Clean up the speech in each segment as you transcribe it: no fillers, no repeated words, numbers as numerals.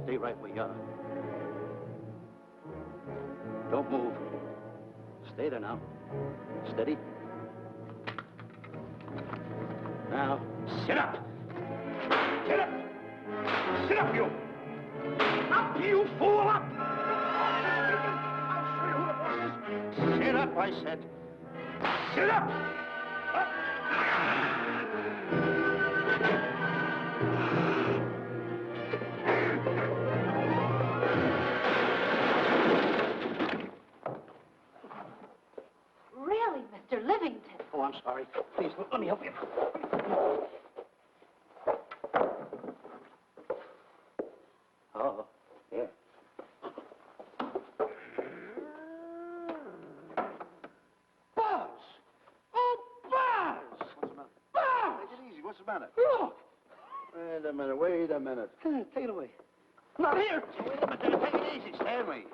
Stay right where you are. Don't move. Stay there now. Steady. Now, sit up. Get up. Sit up, you. Up, you fool, up. I'll show you who the boss is. Sit up, I said. Sit up. Up. Really, Mr. Livington? Oh, I'm sorry. Please, let me help you. Oh, yeah. Buzz! Oh, Buzz! What's the matter? Buzz! Take it easy. What's the matter? Look! Wait a minute. Take it away. Not here! Wait a minute. Take it easy, Stanley.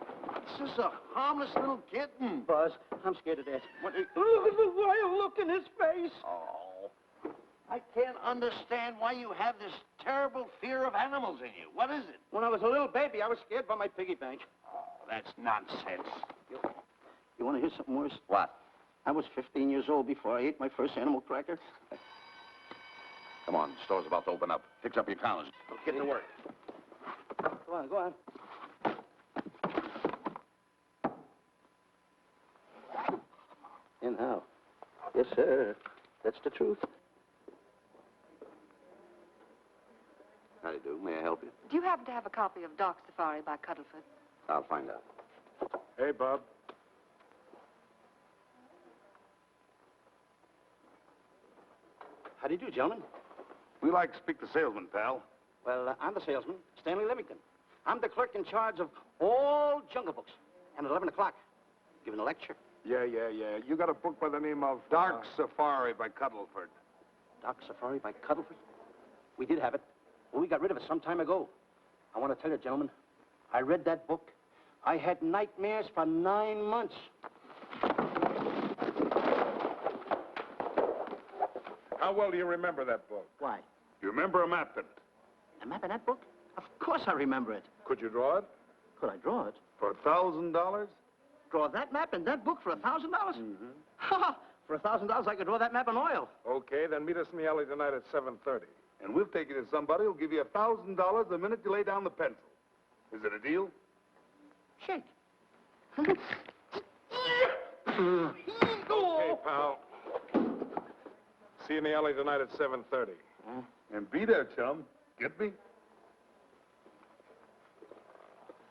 This is a harmless little kitten. Buzz, I'm scared to death. What? Look at the wild look in his face. Oh. I can't understand why you have this terrible fear of animals in you. What is it? When I was a little baby, I was scared by my piggy bank. Oh, that's nonsense. You want to hear something worse? What? I was 15 years old before I ate my first animal cracker. Come on, the store's about to open up. Fix up your counters. Get to work. Go on. In how? Yes, sir. That's the truth. How do you do? May I help you? Do you happen to have a copy of Dog Safari by Cuddleford? I'll find out. Hey, Bob. How do you do, gentlemen? We like to speak to salesman, pal. Well, I'm the salesman, Stanley Livington. I'm the clerk in charge of all Jungle Books. And at 11 o'clock, giving a lecture. Yeah. You got a book by the name of Dark Safari by Cuddleford. Dark Safari by Cuddleford? We did have it. Well, we got rid of it some time ago. I want to tell you, gentlemen, I read that book. I had nightmares for 9 months. How well do you remember that book? Why? You remember a map in it? A map in that book? Of course I remember it. Could you draw it? Could I draw it? For $1,000? Draw that map in that book for $1,000? Mm-hmm. Ha! For $1,000, I could draw that map in oil. Okay, then meet us in the alley tonight at 7:30. And we'll take you to somebody who'll give you $1,000 the minute you lay down the pencil. Is it a deal? Shake. Okay, pal. See you in the alley tonight at 7:30. And be there, chum. Get me?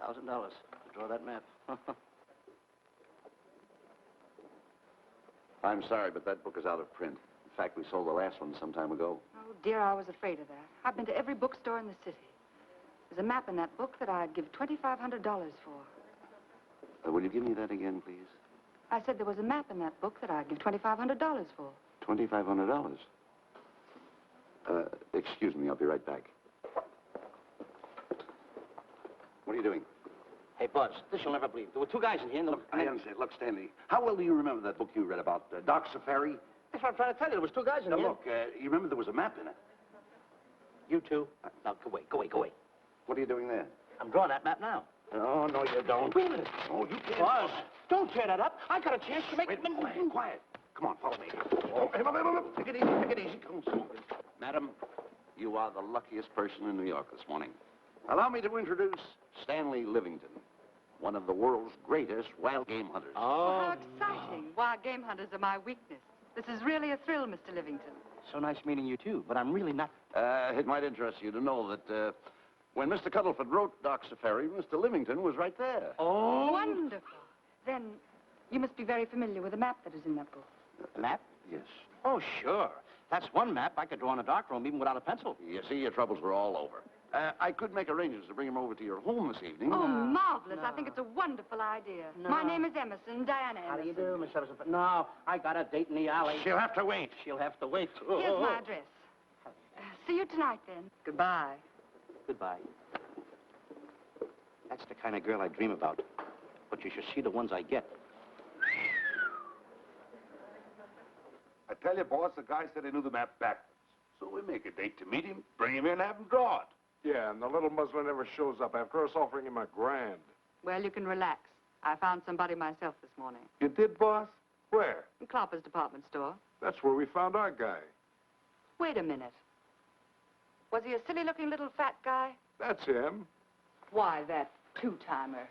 $1,000 to draw that map. I'm sorry, but that book is out of print. In fact, we sold the last one some time ago. Oh, dear, I was afraid of that. I've been to every bookstore in the city. There's a map in that book that I'd give $2,500 for. Will you give me that again, please? I said there was a map in that book that I'd give $2,500 for. $2,500. Excuse me, I'll be right back. What are you doing? Hey, Buzz, this you'll never believe. There were two guys in here and Look, I understand. Look, Stanley, how well do you remember that book you read about, Dark Safari? That's what I'm trying to tell you. There was two guys in Now, here. look, you remember there was a map in it. You two. Now, go away. What are you doing there? I'm drawing that map now. Oh, no, you don't. Wait a minute. Oh, you can't. Buzz, don't tear that up. I got a chance to make... Wait, quiet. Come on, follow me. Oh, hey, look. Take it easy. Come on. Madam, you are the luckiest person in New York this morning. Allow me to introduce Stanley Livington, one of the world's greatest wild game hunters. Oh, how exciting. Wild game hunters are my weakness. This is really a thrill, Mr. Livington. So nice meeting you, too, but I'm really not... It might interest you to know that when Mr. Cuddleford wrote Dark Safari, Mr. Livington was right there. Oh! Wonderful. Then you must be very familiar with the map that is in that book. Map? Yes. Oh, sure. That's one map I could draw in a darkroom, even without a pencil. You see, your troubles were all over. I could make arrangements to bring him over to your home this evening. Oh, marvelous. I think it's a wonderful idea. No. My name is Emerson, Diana Emerson. How do you do, Miss Emerson? No, I got a date in the alley. She'll have to wait. She'll have to wait. Here's my address. See you tonight, then. Goodbye. Goodbye. That's the kind of girl I dream about. But you should see the ones I get. I tell you, boss, the guy said he knew the map backwards. So we make a date to meet him, bring him in, have him draw it. Yeah, and the little muzzler never shows up after us offering him $1 grand. Well, you can relax. I found somebody myself this morning. You did, boss? Where? In Klopper's department store. That's where we found our guy. Wait a minute. Was he a silly-looking little fat guy? That's him. Why, that two-timer.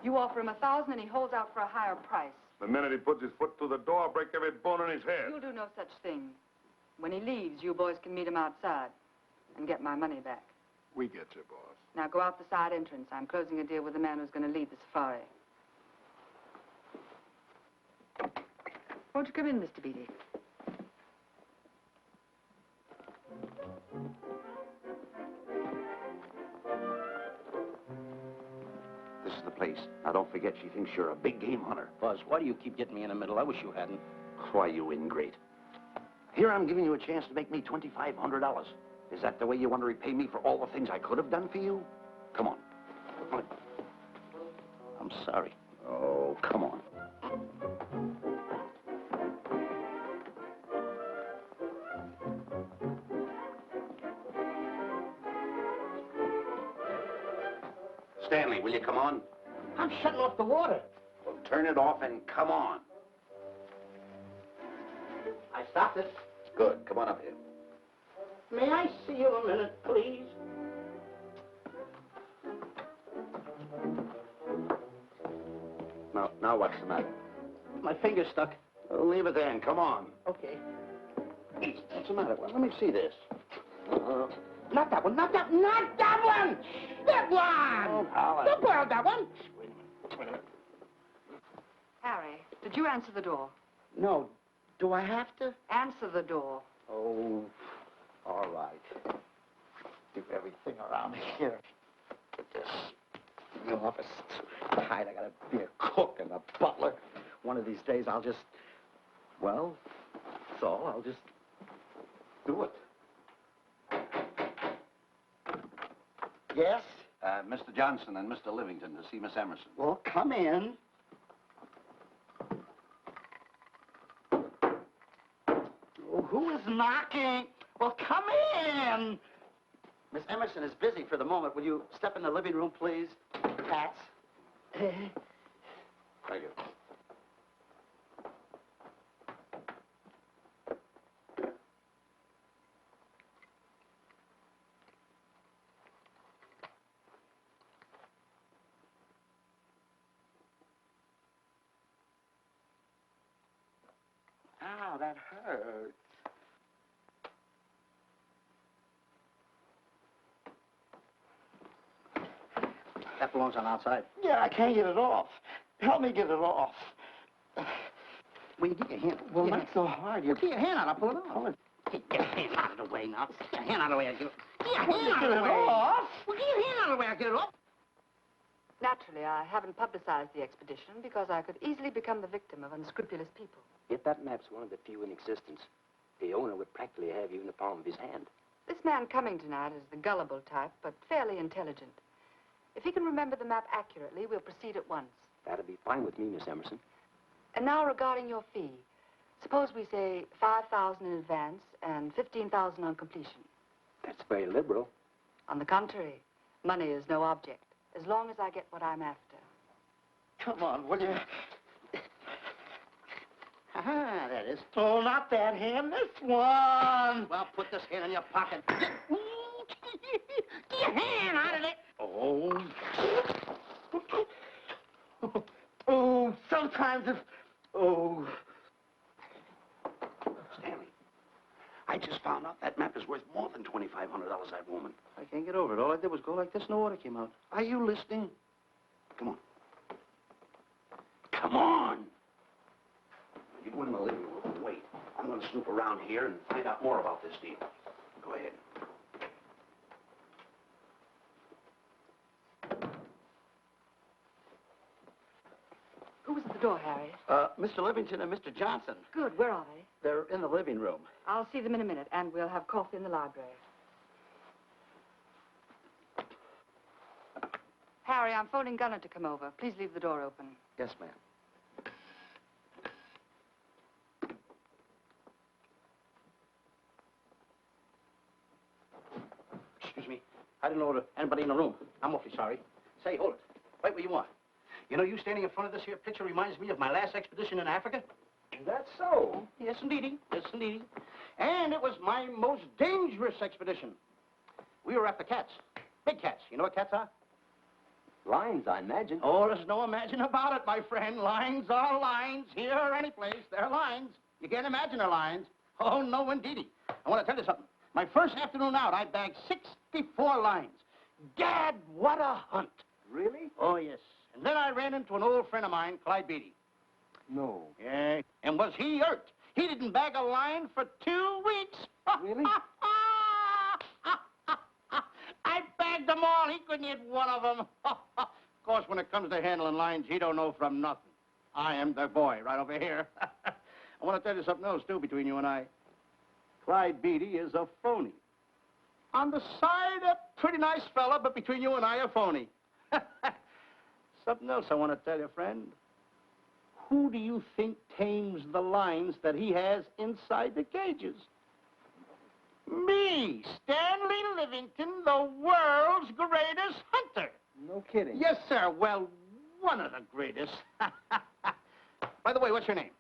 You offer him $1,000 and he holds out for a higher price. The minute he puts his foot through the door, I'll break every bone in his head. You'll do no such thing. When he leaves, you boys can meet him outside and get my money back. We get you, boss. Now go out the side entrance. I'm closing a deal with the man who's going to lead the safari. Won't you come in, Mr. Beatty? This is the place. Now, don't forget, she thinks you're a big game hunter. Buzz, why do you keep getting me in the middle? I wish you hadn't. Why, you ingrate. Here I'm giving you a chance to make me $2,500. Is that the way you want to repay me for all the things I could have done for you? Come on. I'm sorry. Oh, come on. Stanley, will you come on? I'm shutting off the water. Well, turn it off and come on. I stopped it. Good. Come on up here. May I see you a minute, please? Now what's the matter? My finger's stuck. Leave it there and come on. Okay. What's the matter? Well, let me see this. Not that one, not that one! That one! Oh, Alan. Don't borrow that one! Wait a minute. Harry, did you answer the door? No. Do I have to? Answer the door. Oh, all right. Do everything around here. This. The office. Tight. I gotta be a cook and a butler. One of these days I'll just, well, that's all. I'll just do it. Yes? Mr. Johnson and Mr. Livington to see Miss Emerson. Well, come in. Oh, who is knocking? Well, come in. Miss Emerson is busy for the moment. Will you step in the living room, please? Hats. Thank you. Ow, that hurts. That belongs on outside. Yeah, I can't get it off. Help me get it off. Well, you get your hand. Well, not so hard. You get your hand out. I'll pull it off. Get your hand out of the way now. Get your hand out of the way. I'll get it. Get your hand out of the way. Off. Well, get your hand out of the way. I'll get it off. Naturally, I haven't publicized the expedition because I could easily become the victim of unscrupulous people. If that map's one of the few in existence, the owner would practically have you in the palm of his hand. This man coming tonight is the gullible type, but fairly intelligent. If he can remember the map accurately, we'll proceed at once. That'd be fine with me, Miss Emerson. And now regarding your fee. Suppose we say $5,000 in advance and $15,000 on completion. That's very liberal. On the contrary, money is no object, as long as I get what I'm after. Come on, will you? Ah, that is. Oh, not that hand, this one. Well, put this hand in your pocket. Get your hand out of it. Oh. Oh, sometimes if... Oh. Stanley, I just found out that map is worth more than $2,500, that woman. I can't get over it. All I did was go like this and the water came out. Are you listening? Come on. Come on. You go in the living room and wait. I'm going to snoop around here and find out more about this deal. Go ahead. Who was at the door, Harry? Mr. Livington and Mr. Johnson. Good. Where are they? They're in the living room. I'll see them in a minute, and we'll have coffee in the library. Harry, I'm phoning Gunner to come over. Please leave the door open. Yes, ma'am. Excuse me. How didn't know there anybody in the room. I'm awfully sorry. Say, hold it. Wait where you are. You know, you standing in front of this here picture reminds me of my last expedition in Africa. Is that so? Yes, indeedy. Yes, indeedy. And it was my most dangerous expedition. We were after cats. Big cats. You know what cats are? Lions, I imagine. Oh, there's no imagine about it, my friend. Lions are lions. Here or any place, they're lions. You can't imagine they're lions. Oh, no, indeedy. I want to tell you something. My first afternoon out, I bagged 64 lions. Gad, what a hunt. Really? Oh, yes. And then I ran into an old friend of mine, Clyde Beatty. No. Yeah. And was he hurt? He didn't bag a lion for 2 weeks. Really? I bagged them all. He couldn't hit one of them. Of course, when it comes to handling lions, he don't know from nothing. I am the boy right over here. I want to tell you something else, too, between you and I. Clyde Beatty is a phony. On the side, a pretty nice fella, but between you and I, a phony. Something else I want to tell you, friend. Who do you think tames the lions that he has inside the cages? Me, Stanley Livington, the world's greatest hunter. No kidding. Yes, sir. Well, one of the greatest. By the way, what's your name?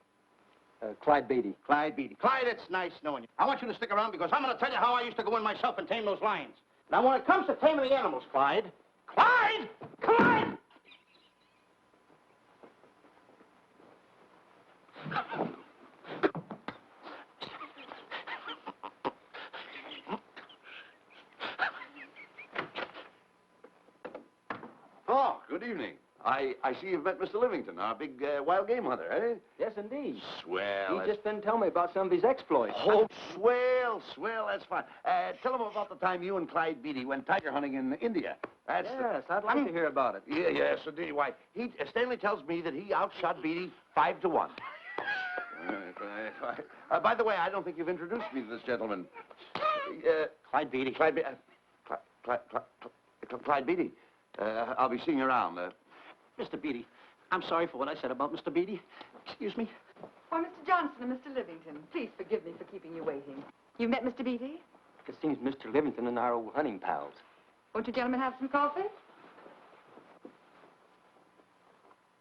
Clyde Beatty. Clyde Beatty. Clyde, it's nice knowing you. I want you to stick around because I'm going to tell you how I used to go in myself and tame those lions. Now, when it comes to taming the animals, Clyde... Clyde! Clyde! Oh, good evening. I see you've met Mr. Livington, our big wild game hunter, eh? Yes, indeed. Swell. He just didn't tell me about some of his exploits. Oh, swell, that's fine. Tell him about the time you and Clyde Beatty went tiger hunting in India. That's Yes, I'd like to hear about it. Yes, indeed. Why, Stanley tells me that he outshot Beatty 5-1. By the way, I don't think you've introduced me to this gentleman. Clyde Beatty. Clyde Beatty. I'll be seeing you around. Mr. Beatty, I'm sorry for what I said about Mr. Beatty. Excuse me. Why, Mr. Johnson and Mr. Livington, please forgive me for keeping you waiting. You met Mr. Beatty? It seems Mr. Livington and I are old hunting pals. Won't you gentlemen have some coffee?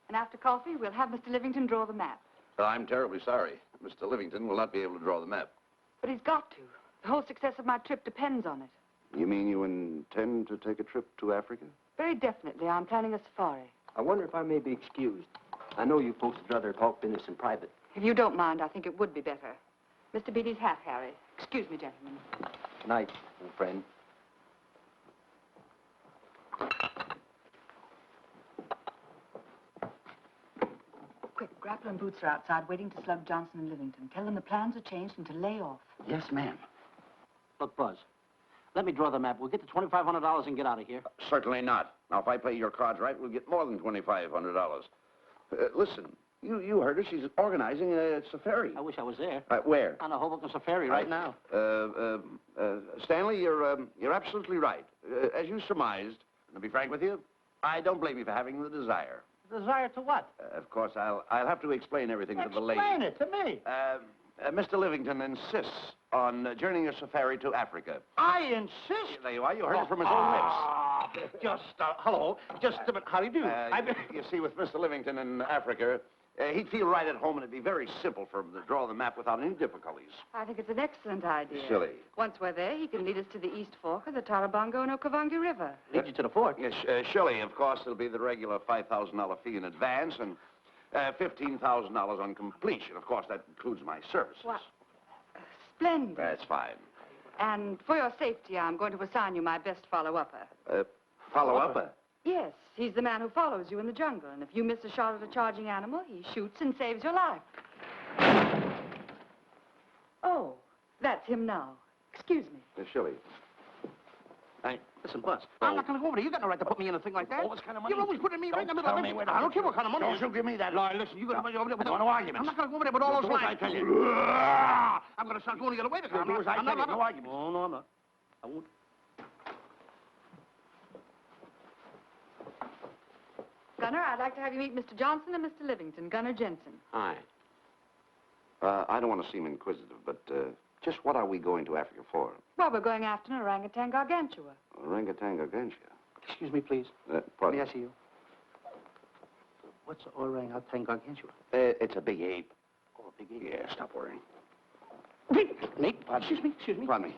And after coffee, we'll have Mr. Livington draw the map. I'm terribly sorry. Mr. Livington will not be able to draw the map. But he's got to. The whole success of my trip depends on it. You mean you intend to take a trip to Africa? Very definitely. I'm planning a safari. I wonder if I may be excused. I know you folks would rather talk business in private. If you don't mind, I think it would be better. Mr. Beatty's hat, Harry. Excuse me, gentlemen. Night, old friend. Quick, Grapple and Boots are outside waiting to slug Johnson and Livington. Tell them the plans are changed and to lay off. Yes, ma'am. Look, Buzz, let me draw the map. We'll get the $2,500 and get out of here. Certainly not. Now, if I play your cards right, we'll get more than $2,500. Listen, you heard her. She's organizing a safari. I wish I was there. Where? On a Hoboken safari right now. Stanley, you're absolutely right. As you surmised, and to be frank with you, I don't blame you for having the desire. Desire to what? Of course, I'll have to explain everything to the lady. Explain it to me. Mr. Livington insists on journeying a safari to Africa. I insist. There you are. You heard it from his own lips. Just, hello. Just a minute. How do you do? You see, with Mr. Livington in Africa, he'd feel right at home, and it'd be very simple for him to draw the map without any difficulties. I think it's an excellent idea. Silly. Once we're there, he can lead us to the East Fork of the Tarabongo and Okavango River. Lead you to the fort. Yes, surely, of course, there'll be the regular $5,000 fee in advance and $15,000 on completion. Of course, that includes my services. What? Splendid. That's fine. And for your safety, I'm going to assign you my best follow-upper. Follow-upper? Yes, he's the man who follows you in the jungle. And if you miss a shot at a charging animal, he shoots and saves your life. Oh, that's him now. Excuse me. Shirley. Listen, Buzz, I'm not going to go over there. You got no right to put me in a thing like that. Oh, what kind of money? You're always putting me right in the middle of it. I don't care what kind of money. Don't you give me that. No, listen, you're going to be over there with no arguments. I'm not going to go over there with all those lines. I tell you. I'm going to start going the other way. You'll do as I tell you. No arguments. No, I'm not. I won't. Gunner, I'd like to have you meet Mr. Johnson and Mr. Livington, Gunner Jensen. Hi. I don't want to seem inquisitive, but just what are we going to Africa for? Well, we're going after an orangutan gargantua. Orangutan against you. Excuse me, please. Pardon? May I see you? What's orangutan against you? It's a big ape. Oh, a big ape. Yeah, stop worrying. Nate, excuse me. Pardon me.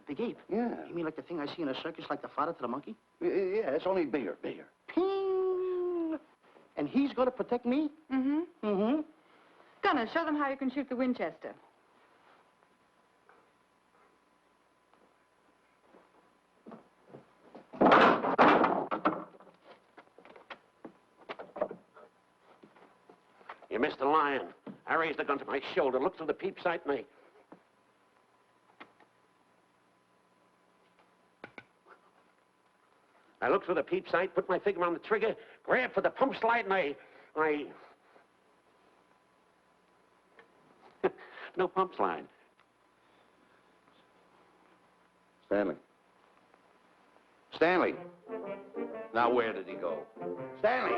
A big ape? Yeah. You mean like the thing I see in a circus, like the father to the monkey? Yeah, it's only bigger. Ping! And he's going to protect me? Mm-hmm. Mm-hmm. Gunner, show them how you can shoot the Winchester. You missed the lion. I raised the gun to my shoulder, looked through the peep sight, and I looked through the peep sight, put my finger on the trigger, grabbed for the pump slide, and I... No pump slide. Stanley. Stanley. Now, where did he go? Stanley!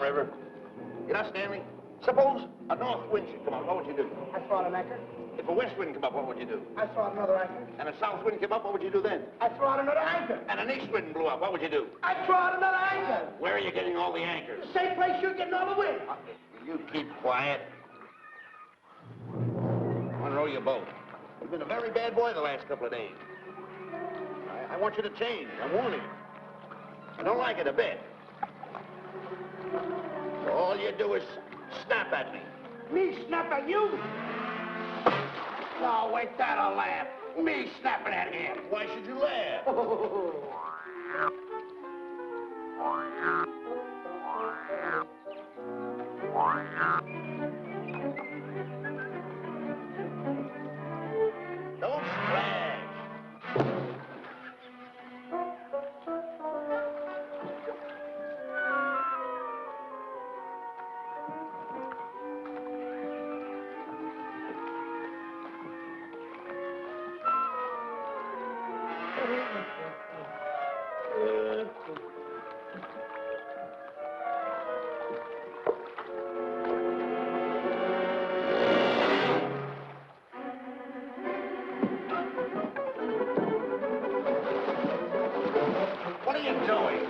River. You know, Stanley, suppose a north wind should come up, what would you do? I throw out an anchor. If a west wind come up, what would you do? I throw out another anchor. And a south wind came up, what would you do then? I throw out another anchor. And an east wind blew up, what would you do? I throw out another anchor. Where are you getting all the anchors? The same place you're getting all the wind. You keep quiet. I want to row your boat. You've been a very bad boy the last couple of days. I want you to change. I'm warning you. I don't like it a bit. So all you do is snap at me. Me snap at you? No, wait, that'll laugh. Me snapping at him. Why should you laugh? Don't splash. What are you doing?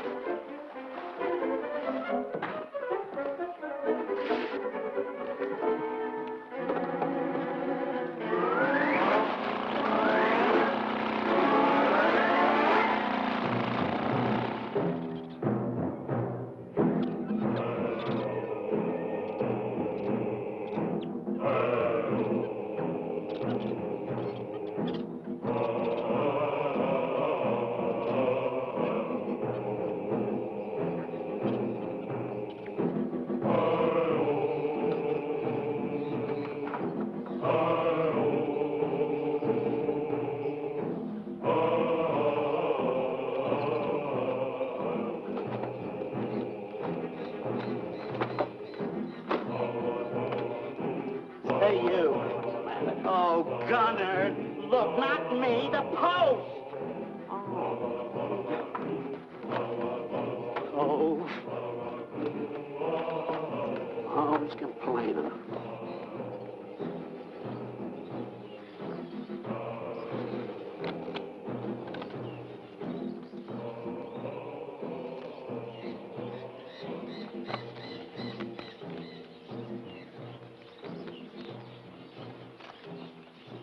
Hey, you. Oh, Gunner. Look, not me, the post. Oh, he's complaining.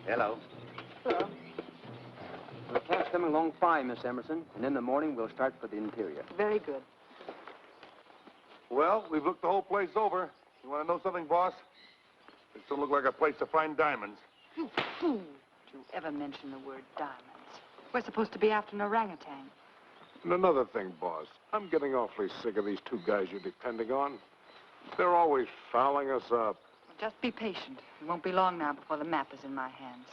Hello. Hello. The cat's coming along fine, Miss Emerson, and in the morning we'll start for the interior. Very good. Well, we've looked the whole place over. You want to know something, boss? This don't look like a place to find diamonds. You fool. Did you ever mention the word diamonds? We're supposed to be after an orangutan. And another thing, boss. I'm getting awfully sick of these two guys you're depending on. They're always fouling us up. Well, just be patient. It won't be long now before the map is in my hands.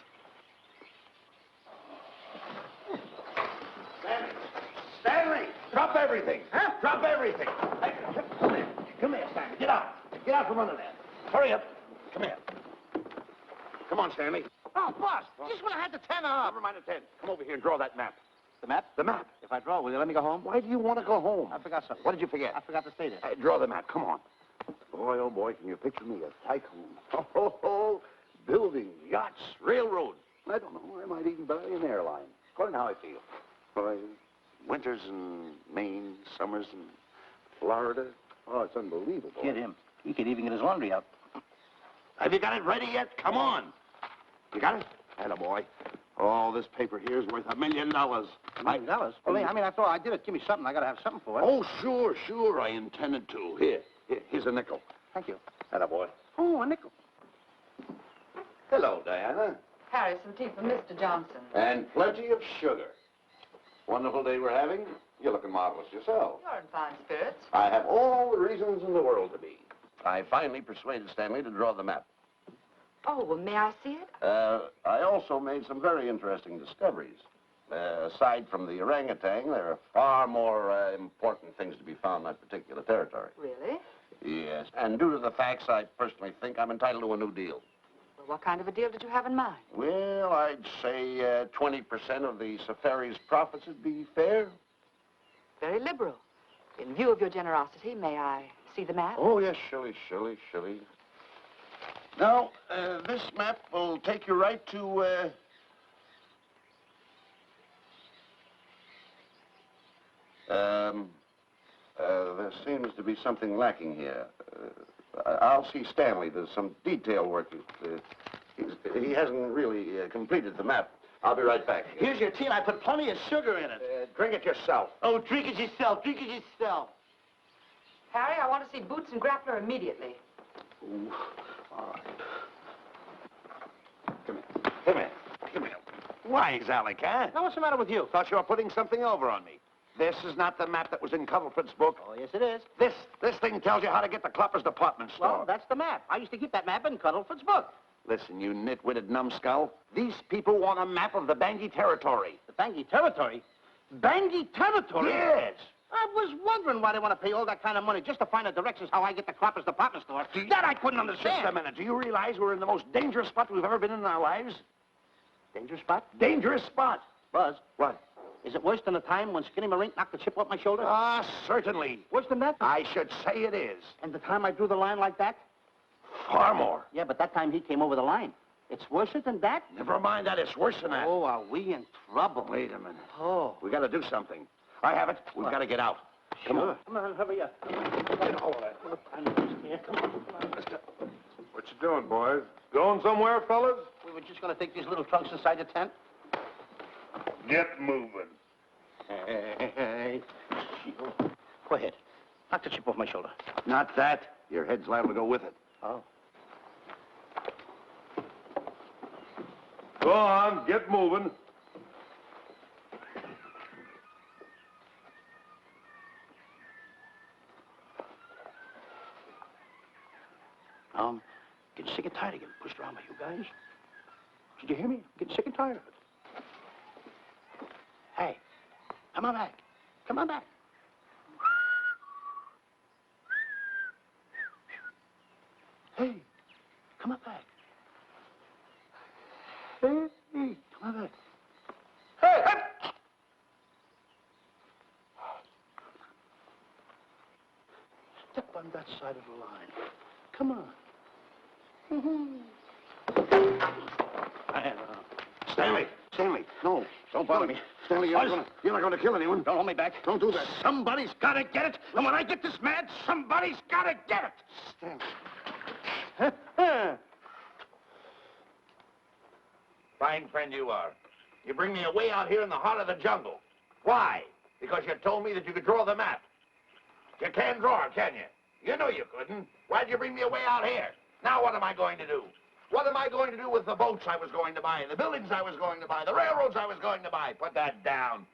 Stanley, drop everything. Huh? Drop everything. Hey, come here. Come here, Stanley. Get out. Get out from under there. Hurry up. Come here. Come on, Stanley. Oh, boss, just when I had the 10 off. Never mind the 10. Come over here and draw that map. The map? The map. If I draw, will you let me go home? Why do you want to go home? I forgot something. What did you forget? I forgot to state it. Draw the map. Come on. Boy, oh, boy, can you picture me a tycoon? Oh, building yachts, railroads. I don't know. I might even buy an airline. According to how I feel. Boy, winters in Maine, summers in Florida. Oh, it's unbelievable. Kid him. He could even get his laundry out. Have you got it ready yet? Come on. You got it? Attaboy. Oh, this paper here is worth $1 million. $1 million? Well, I mean, after all, I did it. Give me something. I got to have something for it. Oh, sure. I intended to. Here's a nickel. Thank you. Attaboy. Oh, a nickel. Hello, Diana. Harry, some tea for Mr. Johnson. And plenty of sugar. Wonderful day we're having. You're looking marvelous yourself. You're in fine spirits. I have all the reasons in the world to be. I finally persuaded Stanley to draw the map. Oh, well, may I see it? I also made some very interesting discoveries. Aside from the orangutan, there are far more important things to be found in that particular territory. Really? Yes. And due to the facts, I personally think I'm entitled to a new deal. Well, what kind of a deal did you have in mind? Well, I'd say 20% of the safari's profits would be fair. Very liberal. In view of your generosity, may I see the map? Oh, yes, Shirley. Now, this map will take you right to, there seems to be something lacking here. I'll see Stanley. There's some detail work. He hasn't really completed the map. I'll be right back. Here's your tea, and I put plenty of sugar in it. Drink it yourself. Oh, drink it yourself. Drink it yourself. Harry, I want to see Boots and Grappler immediately. Ooh. All right. Come here. Why, Alec, huh? Now, what's the matter with you? Thought you were putting something over on me. This is not the map that was in Cuddleford's book. Oh, yes, it is. This thing tells you how to get to Klopper's department store. Well, that's the map. I used to keep that map in Cuddleford's book. Listen, you nitwitted numbskull. These people want a map of the Bangui territory. The Bangui territory? Bangui territory? Yes. I was wondering why they want to pay all that kind of money just to find the directions how I get to Klopper's department store. That I couldn't understand. Just a minute. Do you realize we're in the most dangerous spot we've ever been in our lives? Dangerous spot? Dangerous spot. Buzz. What? Is it worse than the time when Skinny Marink knocked the chip off my shoulder? Ah, certainly. Worse than that? I should say it is. And the time I drew the line like that? Far more. Yeah, but that time he came over the line. It's worse than that? Never mind that. It's worse than that. Oh, are we in trouble? Wait a minute. Oh. We got to do something. I have it. We've got to get out. Come on. Come on, hurry up. Get all of that. Come on. Let's go. What you doing, boys? Going somewhere, fellas? We were just going to take these little trunks inside the tent. Get moving. Hey. Go ahead. Knock the chip off my shoulder. Not that. Your head's liable to go with it. Oh. Go on, get moving. Getting sick and tired of getting pushed around by you guys. Did you hear me? Getting sick and tired of it. Hey, come on back. Come on back. Hey, come on back. Hey, come on back. Hey, hey! Step on that side of the line. Come on. Stanley, no. Don't bother me. Stanley, you're not going to kill anyone. Don't hold me back. Don't do that. Somebody's got to get it. And when I get this mad, somebody's got to get it. Stanley. Fine friend you are. You bring me away out here in the heart of the jungle. Why? Because you told me that you could draw the map. You can't draw, can you? You know you couldn't. Why'd you bring me away out here? Now what am I going to do? What am I going to do with the boats I was going to buy, the buildings I was going to buy, the railroads I was going to buy? Put that down.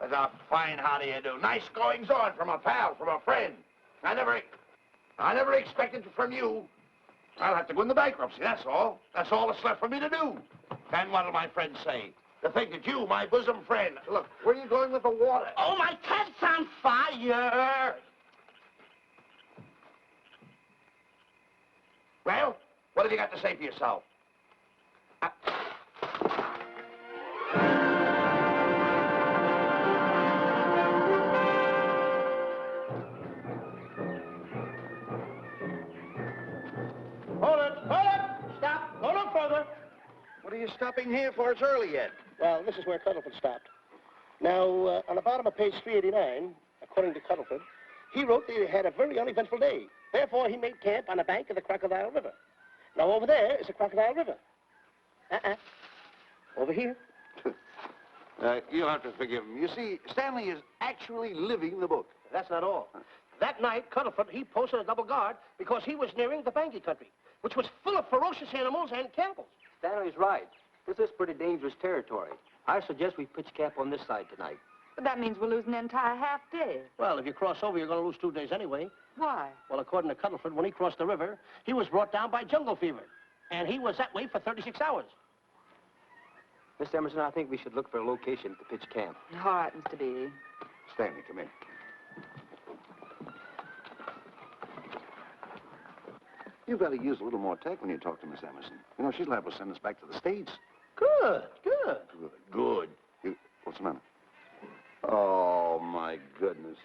That's a fine how do you do. Nice goings on from a pal, from a friend. I never expected it from you. I'll have to go into bankruptcy, that's all. That's all that's left for me to do. And what'll my friends say? To think that you, my bosom friend... Look, where are you going with the water? Oh, my cat's on fire! Well, what have you got to say for yourself? Hold it! Stop! Go no further. What are you stopping here for? It's early yet. Well, this is where Cuddleford stopped. Now, on the bottom of page 389, according to Cuddleford, he wrote that he had a very uneventful day. Therefore, he made camp on the bank of the Crocodile River. Now, over there is the Crocodile River. Over here. You'll have to forgive him. You see, Stanley is actually living the book. That's not all. That night, Cuddleford, he posted a double guard because he was nearing the Banky country, which was full of ferocious animals and cannibals. Stanley's right. This is pretty dangerous territory. I suggest we pitch camp on this side tonight. But that means we'll lose an entire half day. Well, if you cross over, you're going to lose 2 days anyway. Why? Well, according to Cuddleford, when he crossed the river, he was brought down by jungle fever. And he was that way for 36 hours. Mr. Emerson, I think we should look for a location to pitch camp. All right, Mr. Beatty. Stanley, come in. You've got to use a little more tact when you talk to Miss Emerson. You know, she's liable to send us back to the States. Good. Good. What's the matter? Oh, my goodness.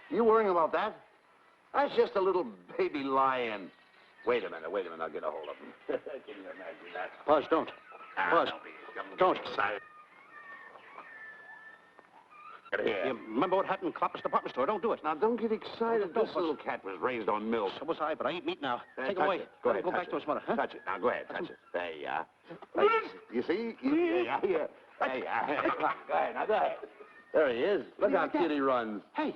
You worrying about that? That's just a little baby lion. Wait a minute. I'll get a hold of him. Can you imagine that? Buzz, don't. Buzz, don't. Excited. Get here. You remember what happened in Klopper's department store? Don't do it. Now, don't get excited. Don't, This little cat was raised on milk. So was I, but I ain't meat now. Take him Touch away. it. Go ahead, Go touch back it. to his mother, huh? Touch it. Now, go ahead, touch it. There you are. You see? There you are. There you are. Come on, go ahead. Now, go ahead. There he is. Look how cute he runs. Hey,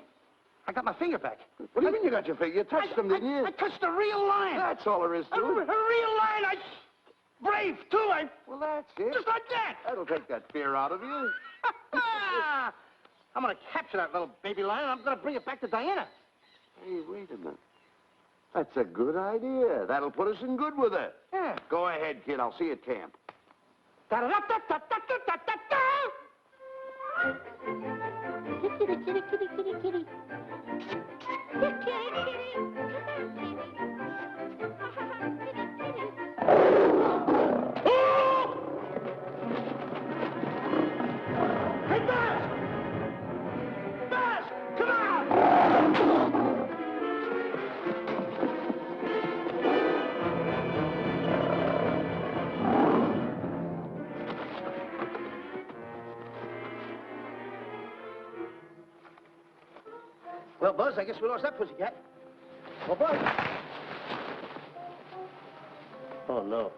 I got my finger back. What do you mean you got your finger? You touched him, didn't you? I touched a real lion. That's all there is A to real it. lion. Brave, too. Well, that's it. Just like that. That'll take that fear out of you. I'm going to capture that little baby lion. I'm going to bring it back to Diana. Hey, wait a minute. That's a good idea. That'll put us in good with her. Yeah. Go ahead, kid. I'll see you at camp. Da-da-da-da-da-da-da-da-da. Kitty, kitty, kitty, kitty, kitty. Hey, Buzz! Buzz! Come on! Well, Buzz, I guess we lost that pussycat. Well, Buzz. Oh, no.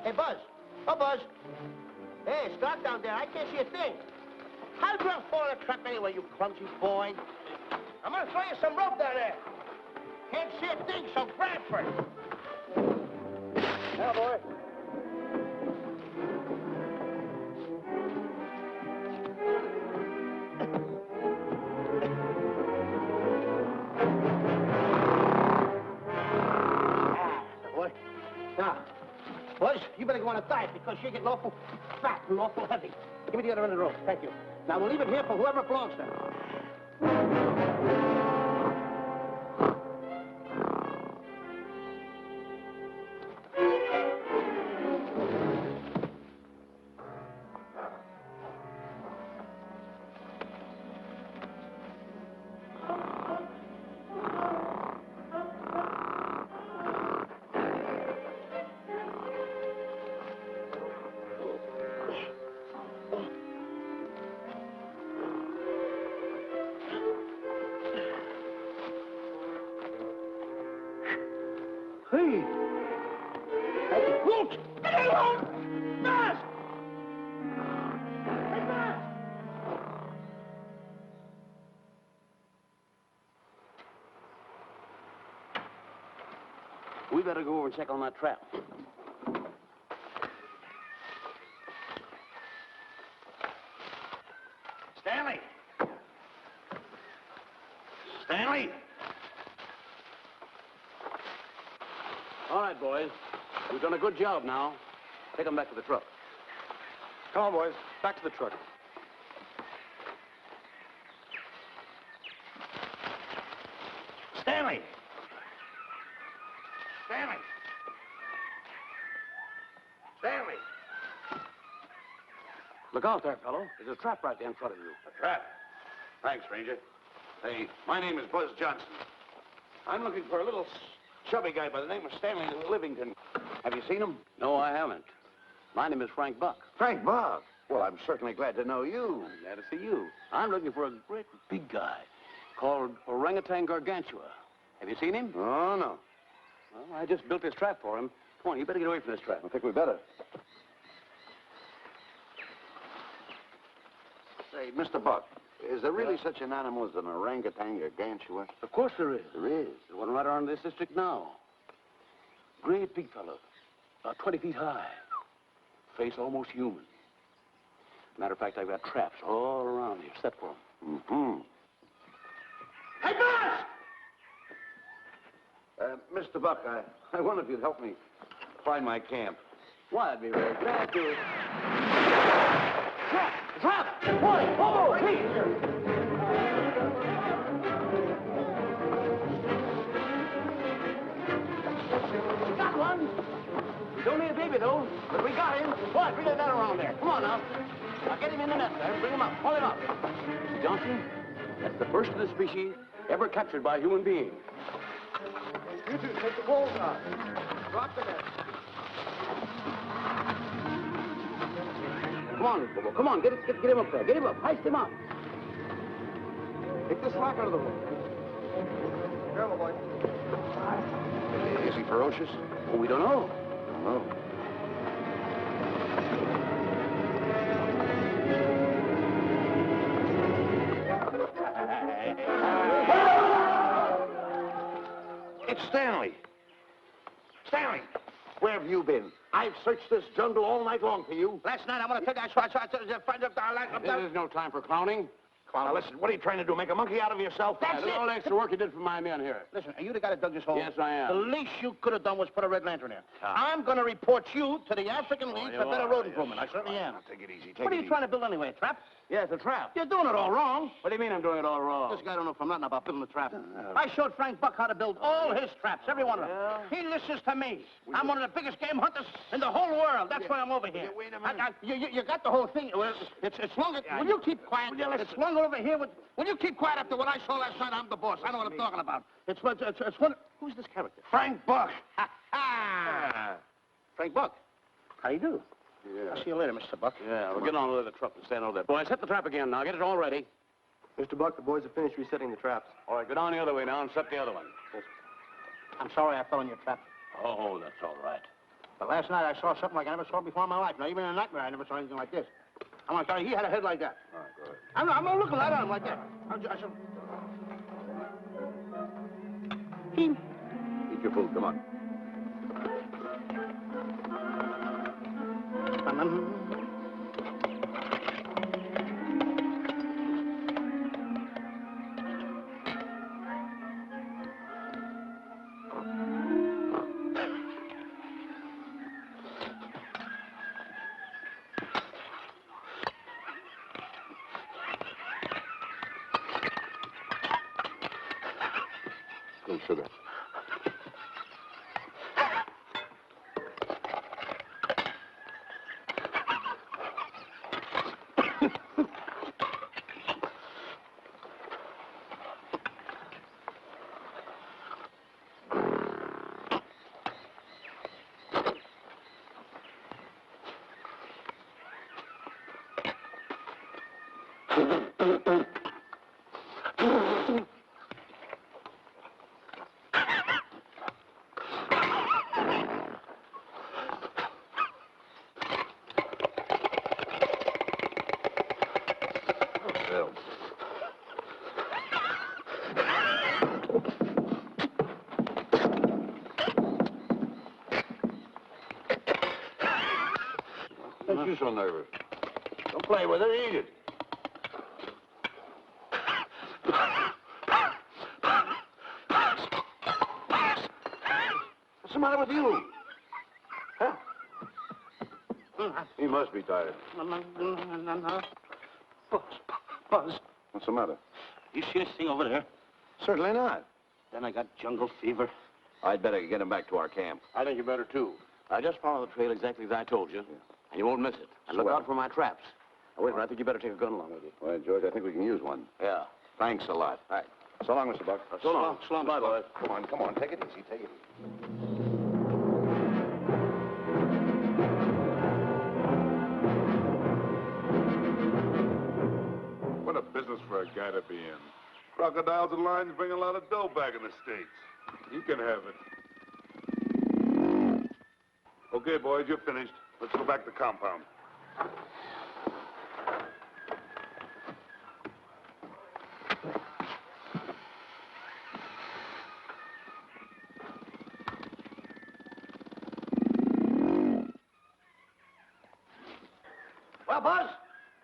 Hey, Buzz. Oh, Buzz. Hey, it's dark down there. I can't see a thing. How'd you fall in a trap anyway, you clumsy boy? I'm gonna throw you some rope down there. Can't see a thing, so grab for it. Now, boy. Boy. Now, Buzz, you better go on a diet because you're getting awful fat and awful heavy. Give me the other end of the rope. Thank you. Now, we'll leave it here for whoever it belongs to. coot! Get alone! Fast! Hey, fast! We better go over and check on that trap. Stanley! Stanley! All right, boys. We've done a good job now. Take them back to the truck. Come on, boys. Back to the truck. Stanley! Stanley! Stanley! Look out there, fellow. There's a trap right there in front of you. A trap. Thanks, stranger. Hey, my name is Buzz Johnson. I'm looking for a little chubby guy by the name of Stanley Livington. Have you seen him? No, I haven't. My name is Frank Buck. Frank Buck. Well, I'm certainly glad to know you. I'm glad to see you. I'm looking for a great big guy called Orangutan Gargantua. Have you seen him? Oh, no. Well, I just built this trap for him. Come on, you better get away from this trap. I think we better. Say, Mr. Buck, is there really such an animal as an orangutan gargantua? Of course there is. There is. There's one right around this district now. Great big fellow, about 20 feet high. Face almost human. Matter of fact, I've got traps all around here set for him. Mm-hmm. Hey, boss! Mr. Buck, I wonder if you'd help me find my camp. Why, I'd be very glad to. Trap! Trap! Boy! Oh, please! Got one! We don't need a baby, though, but we got him. Boy, bring that around there. Come on, now. Now, get him in the net there. Bring him up. Pull him up. Johnson, that's the first of the species ever captured by a human being. You two, take the poles out. Drop the net. Come on, Bobo. Come on. Get him up there. Get him up. Heist him up. Take the slack out of the hole. Careful, boy. Is he ferocious? Oh, we don't know. Don't know. It's Stanley. Stanley, where have you been? I've searched this jungle all night long for you. Last night, I want to take that shot. This is no time for clowning. Now, listen, what are you trying to do? Make a monkey out of yourself? That's All the it. extra work you did for my men here. Listen, are you the guy that dug this hole? Yes, I am. The least you could have done was put a red lantern in. Ah. I'm going to report you to the African League for better road improvement. I certainly am. Now, take it easy. What are you trying to build anyway, a trap? Yes, a trap. You're doing it all wrong. What do you mean I'm doing it all wrong? This guy don't know from nothing about building a trap. I showed Frank Buck how to build all his traps, every one of them. Yeah. He listens to me. I'm one of the biggest game hunters in the whole world. That's why I'm over here. Wait a minute. You got the whole thing. Well, it's longer. Will you keep quiet? It's longer over here. Will you keep quiet after what I saw last night? I'm the boss. I know what I'm talking about. It's one. Who's this character? Frank Buck. Ha ha! Frank Buck. How do you do? Yeah. I'll see you later, Mr. Buck. Yeah, we'll get on with the truck and stand over there. Boys, set the trap again now. Get it all ready. Mr. Buck, the boys have finished resetting the traps. All right, go down the other way now and set the other one. I'm sorry I fell in your trap. Oh, that's all right. But last night I saw something like I never saw before in my life. Now, even in a nightmare, I never saw anything like this. I'm going to tell you, he had a head like that. All right, go ahead. I'm not looking right at him like that. Eat your food, come on. Good sugar. hell. Why are you so nervous? Don't play with it, eat it. What's the matter with you? Huh? He must be tired. Buzz. What's the matter? You see this thing over there? Certainly not. Then I got jungle fever. I'd better get him back to our camp. I think you better, too. I just follow the trail exactly as I told you, and you won't miss it. And look out for my traps. Now, wait a minute, I think you better take a gun along with you. Well, George, I think we can use one. Yeah. Thanks a lot. All right. So long, Mr. Buck. So long. So long, Bye, Mr. Buck. boys. Come on. Take it easy. Take it easy. What a business for a guy to be in. Crocodiles and lions bring a lot of dough back in the States. You can have it. Okay, boys, you're finished. Let's go back to the compound. Well, Buzz,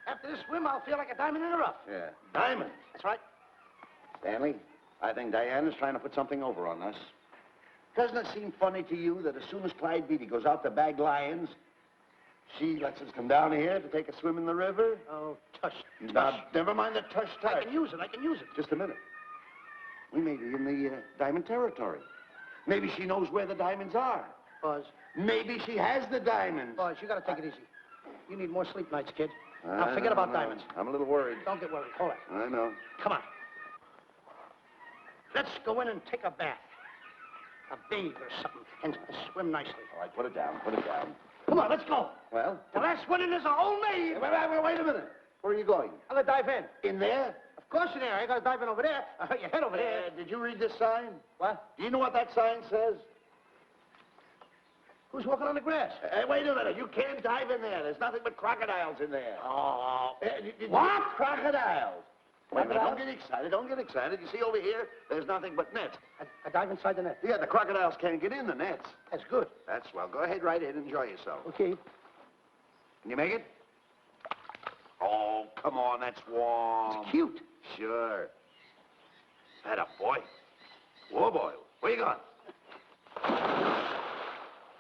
after this swim, I'll feel like a diamond in the rough. Yeah. Diamond? That's right. Stanley, I think Diana's trying to put something over on us. Doesn't it seem funny to you that as soon as Clyde Beatty goes out to bag lions, she lets us come down here to take a swim in the river? Oh, tush. Now, never mind the tush. I can use it. Just a minute. We may be in the diamond territory. Maybe she knows where the diamonds are. Buzz. Maybe she has the diamonds. Buzz, you gotta take it easy. You need more sleep nights, kid. Now, forget about diamonds. I'm a little worried. Don't get worried. Hold it. I know. Come on. Let's go in and take a bath. A bathe or something, and swim nicely. All right, put it down. Come on, let's go. Well? The last one in is a whole maid. Wait a minute. Where are you going? I'm gonna dive in. In there? Of course in there. I gotta dive in over there. Your head over there. Did you read this sign? What? Do you know what that sign says? Who's walking on the grass? Wait a minute. You can't dive in there. There's nothing but crocodiles in there. Oh. What? Crocodiles. Wait a minute. Crocodiles? Don't get excited. You see over here, there's nothing but nets. I dive inside the net. Yeah, the crocodiles can't get in the nets. That's good. That's swell. Go ahead right in. Enjoy yourself. Okay. Can you make it? Oh, come on. That's warm. It's cute. Sure. That a boy. Whoa, boy. Where you going?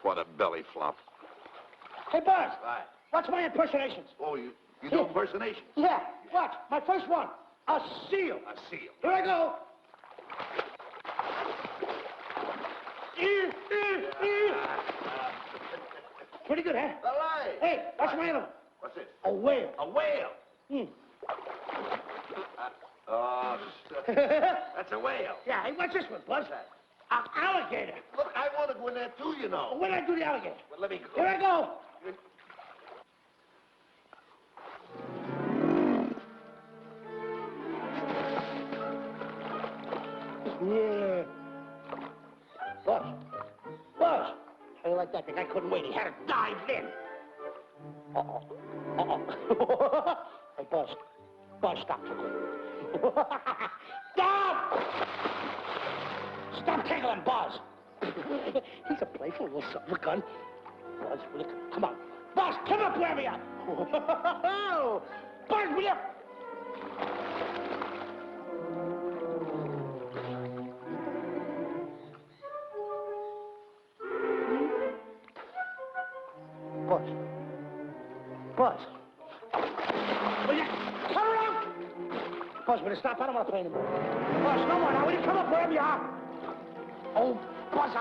What a belly flop. Hey, Buzz. What? Watch my impersonations. Oh, you do impersonations? Yeah. Watch. My first one. A seal. A seal. Here I go. Pretty good, huh? All right. Hey, watch my other one. What's this? A whale. A whale. Oh, that's a whale. Yeah, hey, watch this one, Buzz. An alligator. Look, I want to go in there too, you know. When I do the alligator? Well, let me go. Here I go. Yeah. Buzz. Buzz. How do you like that? The guy couldn't wait. He had to dive in. Uh-oh. Uh-oh. Hey, Buzz. Buzz, stop. Stop! Stop tickling, Buzz. He's a playful little something, gun. Buzz, will you come on. Buzz, come up, where me up. Buzz, will you? Buzz. Buzz. Will you come around? Buzz, will you stop? I don't want to play anymore. Buzz, no more now. Will you come up wherever you are? Oh, Buzz,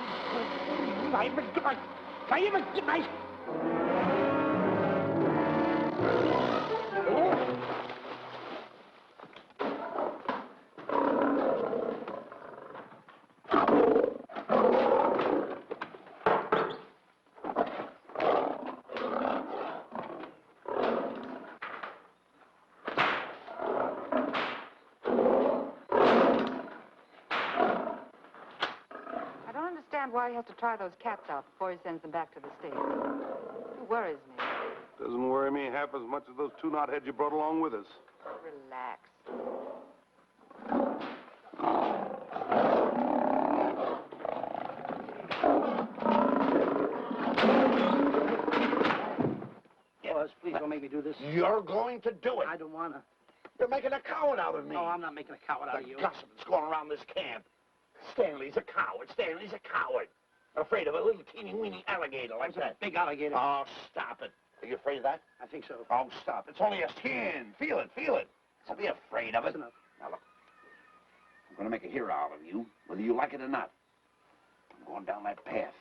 I even get my... Why he has to try those cats out before he sends them back to the States. It worries me. Doesn't worry me half as much as those two knotheads you brought along with us. Relax. Boss, please don't make me do this. You're going to do it. I don't want to. You're making a coward out of me. No, I'm not making a coward out of you. The gossip that's going around this camp. Stanley's a coward. Stanley's a coward. Afraid of a little teeny-weeny alligator like that. Big alligator. Oh, stop it. Are you afraid of that? I think so. Oh, stop. It's only a skin. Feel it, feel it. Don't be afraid of it. That's enough. Now, look. I'm going to make a hero out of you, whether you like it or not. I'm going down that path.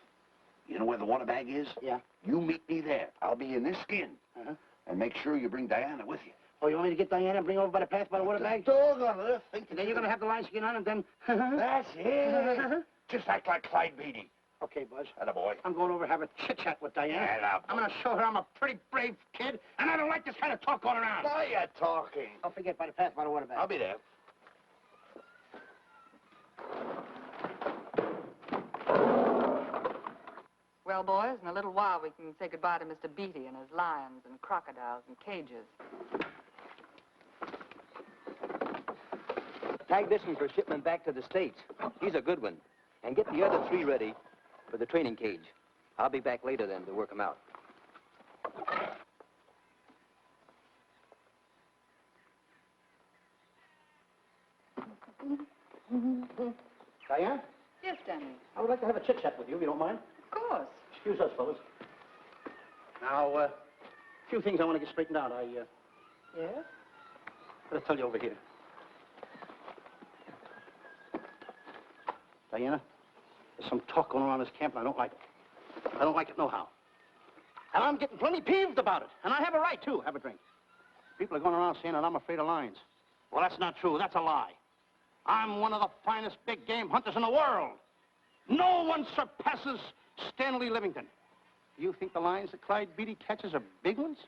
You know where the water bag is? Yeah. You meet me there. I'll be in this skin. Uh-huh. And make sure you bring Diana with you. Oh, you want me to get Diana and bring her over by the path by the water bag? Dog on earth. Think And then you're going to have the line skin on and then... That's it. Just act like Clyde Beatty. Okay, Buzz. Attaboy. I'm going over to have a chit-chat with Diana. Attaboy. I'm going to show her I'm a pretty brave kid, and I don't like this kind of talk going around. Why you talking? Don't forget by the path by the water bag. I'll be there. Well, boys, in a little while we can say goodbye to Mr. Beatty and his lions and crocodiles and cages. Tag this one for shipment back to the States. He's a good one. And get the other 3 ready for the training cage. I'll be back later then to work them out. Diana, Yes, Stanley. I would like to have a chit-chat with you, if you don't mind. Of course. Excuse us, fellas. Now, a few things I want to get straightened out. Yes? Let's tell you over here. Diana, there's some talk going around this camp, and I don't like it. I don't like it nohow. And I'm getting plenty peeved about it. And I have a right, too. Have a drink. People are going around saying that I'm afraid of lions. Well, that's not true. That's a lie. I'm one of the finest big game hunters in the world. No one surpasses Stanley Livington. You think the lions that Clyde Beatty catches are big ones?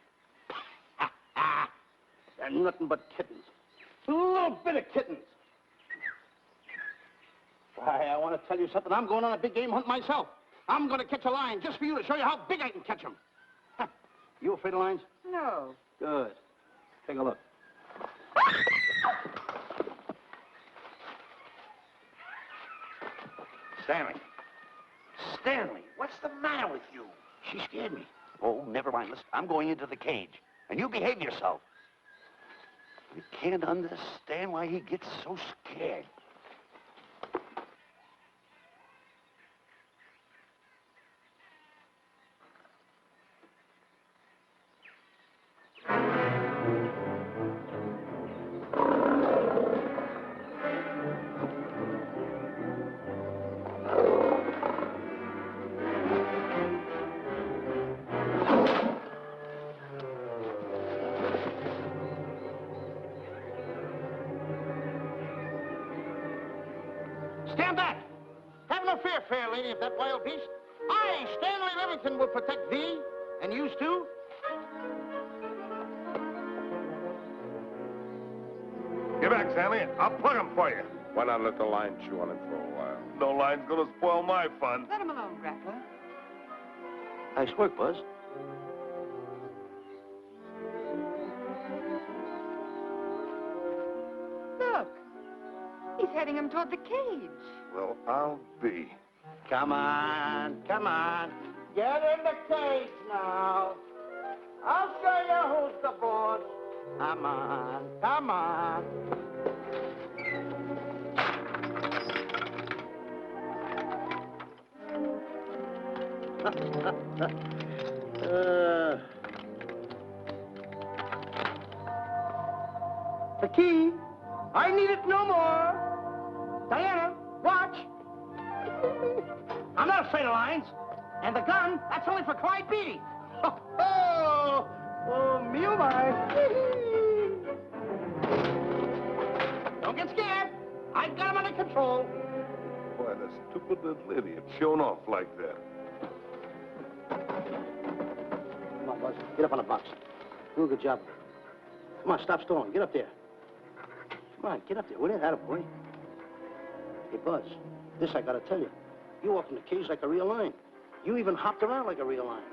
They're nothing but kittens. A little bit of kittens. Why, I want to tell you something. I'm going on a big game hunt myself. I'm going to catch a lion just for you to show you how big I can catch him. You afraid of lions? No. Good. Take a look. Stanley. Stanley, what's the matter with you? She scared me. Oh, never mind. Listen, I'm going into the cage. And you behave yourself. I can't understand why he gets so scared. Stand back! Have no fear, fair lady of that wild beast. I, Stanley Livington, will protect thee, and yous too. Get back, Stanley. I'll plug him for you. Why not let the lion chew on him for a while? No line's gonna spoil my fun. Let him alone, Grappler. Nice work, Buzz. Look. He's heading him toward the cage. Well, I'll be. Come on, come on. Get in the cage now. I'll show you who's the boss. Come on, come on. The key. I need it no more. Diana, watch. I'm not afraid of lions. And the gun, that's only for Clyde Beatty. Oh, me oh my. Don't get scared. I've got him under control. Boy, the stupid little idiot showing off like that. Come on, Buzz. Get up on the box. Do a good job. Come on, stop stalling. Get up there. Come on, get up there. Will you? Attaboy. Hey, Buzz, this I gotta tell you. You walked in the cage like a real lion. You even hopped around like a real lion.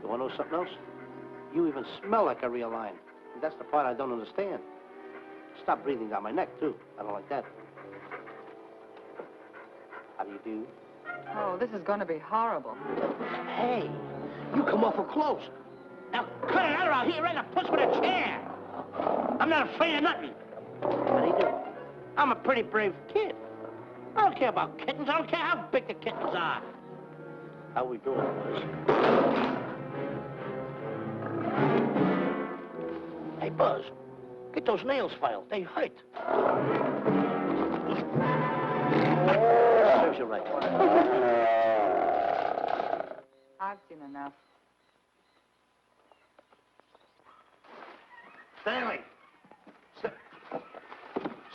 You wanna know something else? You even smell like a real lion. And that's the part I don't understand. Stop breathing down my neck, too. I don't like that. How do you do? Oh, this is going to be horrible. Hey, you come awful close. Now, cut it out here right in the puss with a chair. I'm not afraid of nothing. How do you do? I'm a pretty brave kid. I don't care about kittens. I don't care how big the kittens are. How we doing, boys? Hey, Buzz, get those nails filed. They hurt. Serves you right. I've seen enough. Stanley!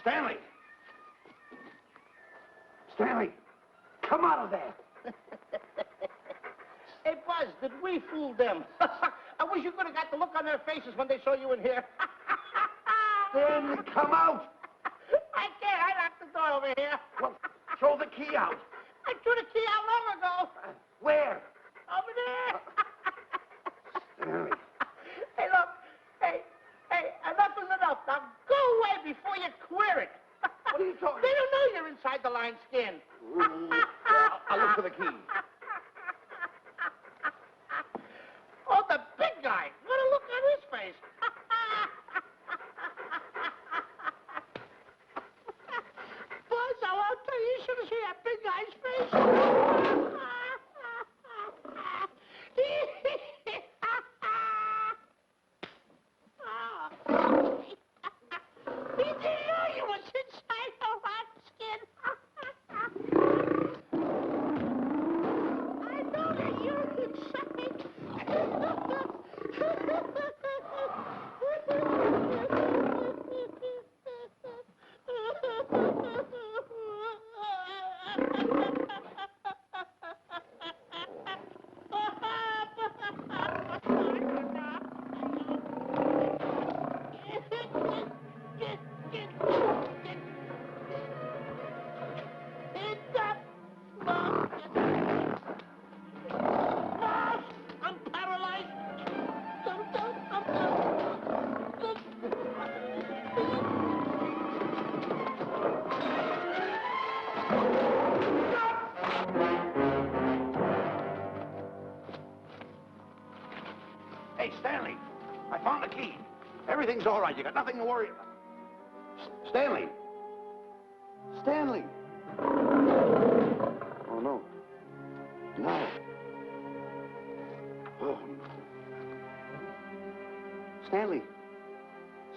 Stanley! Stanley! Come out of there! Hey, Buzz, did we fool them? I wish you could have got the look on their faces when they saw you in here. Stanley, come out! I can't. I locked the door over here. Well, throw the key out. I threw the key out long ago. Where? Over there. Stanley. Hey, look. Hey, enough is enough. Now go away before you queer it. What are you talking They don't know you're inside the lion's skin. I'll look for the key. Oh, the big guy. What a look on his face. Buzz, I'll tell you, you should have seen that big guy's face. He didn't know you was inside the lion's skin. I know that you're inside. I'm paralyzed. Hey, Stanley, I found the key. Everything's all right. You got nothing to worry about. Stanley! Stanley! Oh, no. No. Oh. Stanley!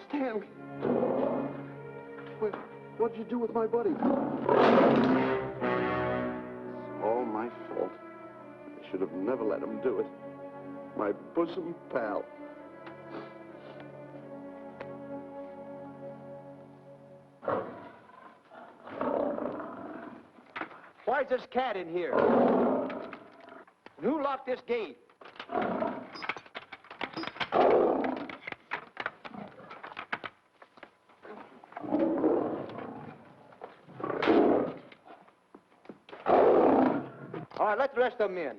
Stanley! What'd you do with my buddy? It's all my fault. I should have never let him do it. My bosom pal. Why's this cat in here? Who locked this gate? All right, let the rest of them in.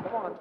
Come on.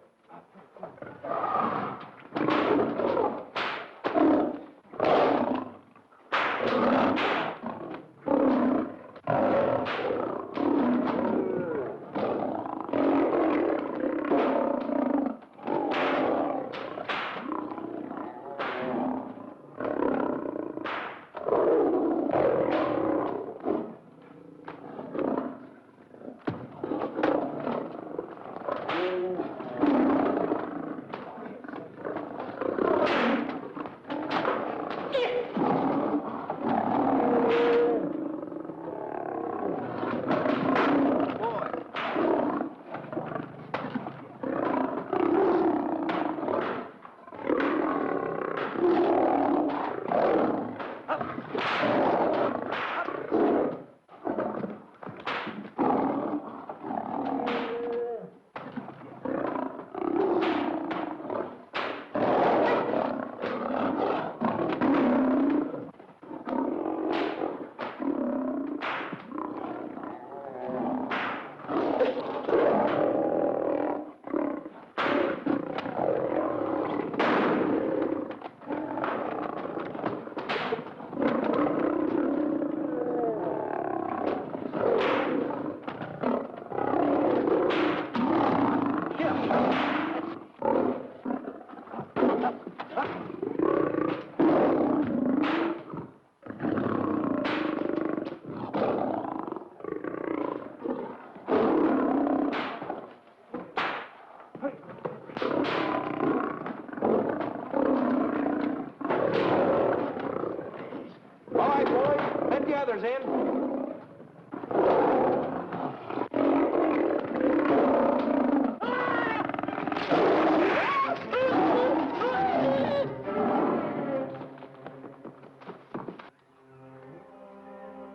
others in.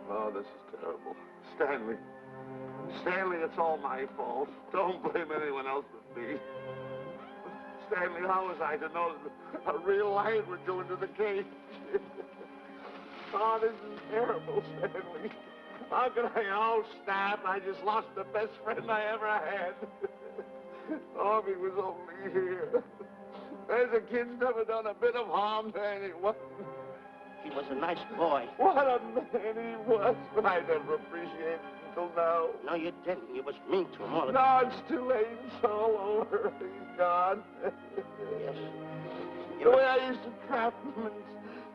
Oh, this is terrible. Stanley. Stanley, it's all my fault. Don't blame anyone else but me. Stanley, how was I to know that a real lion would go into the cage? Oh, this is terrible, Stanley. How could I? Oh, snap. I just lost the best friend I ever had. Oh, if he was only here. There's a kid's never done a bit of harm to anyone. He was a nice boy. What a man he was. But I never appreciated it until now. No, you didn't. You was mean to him all the No, it's too late. It's all over. He's gone. Yes. The way I used to trap him and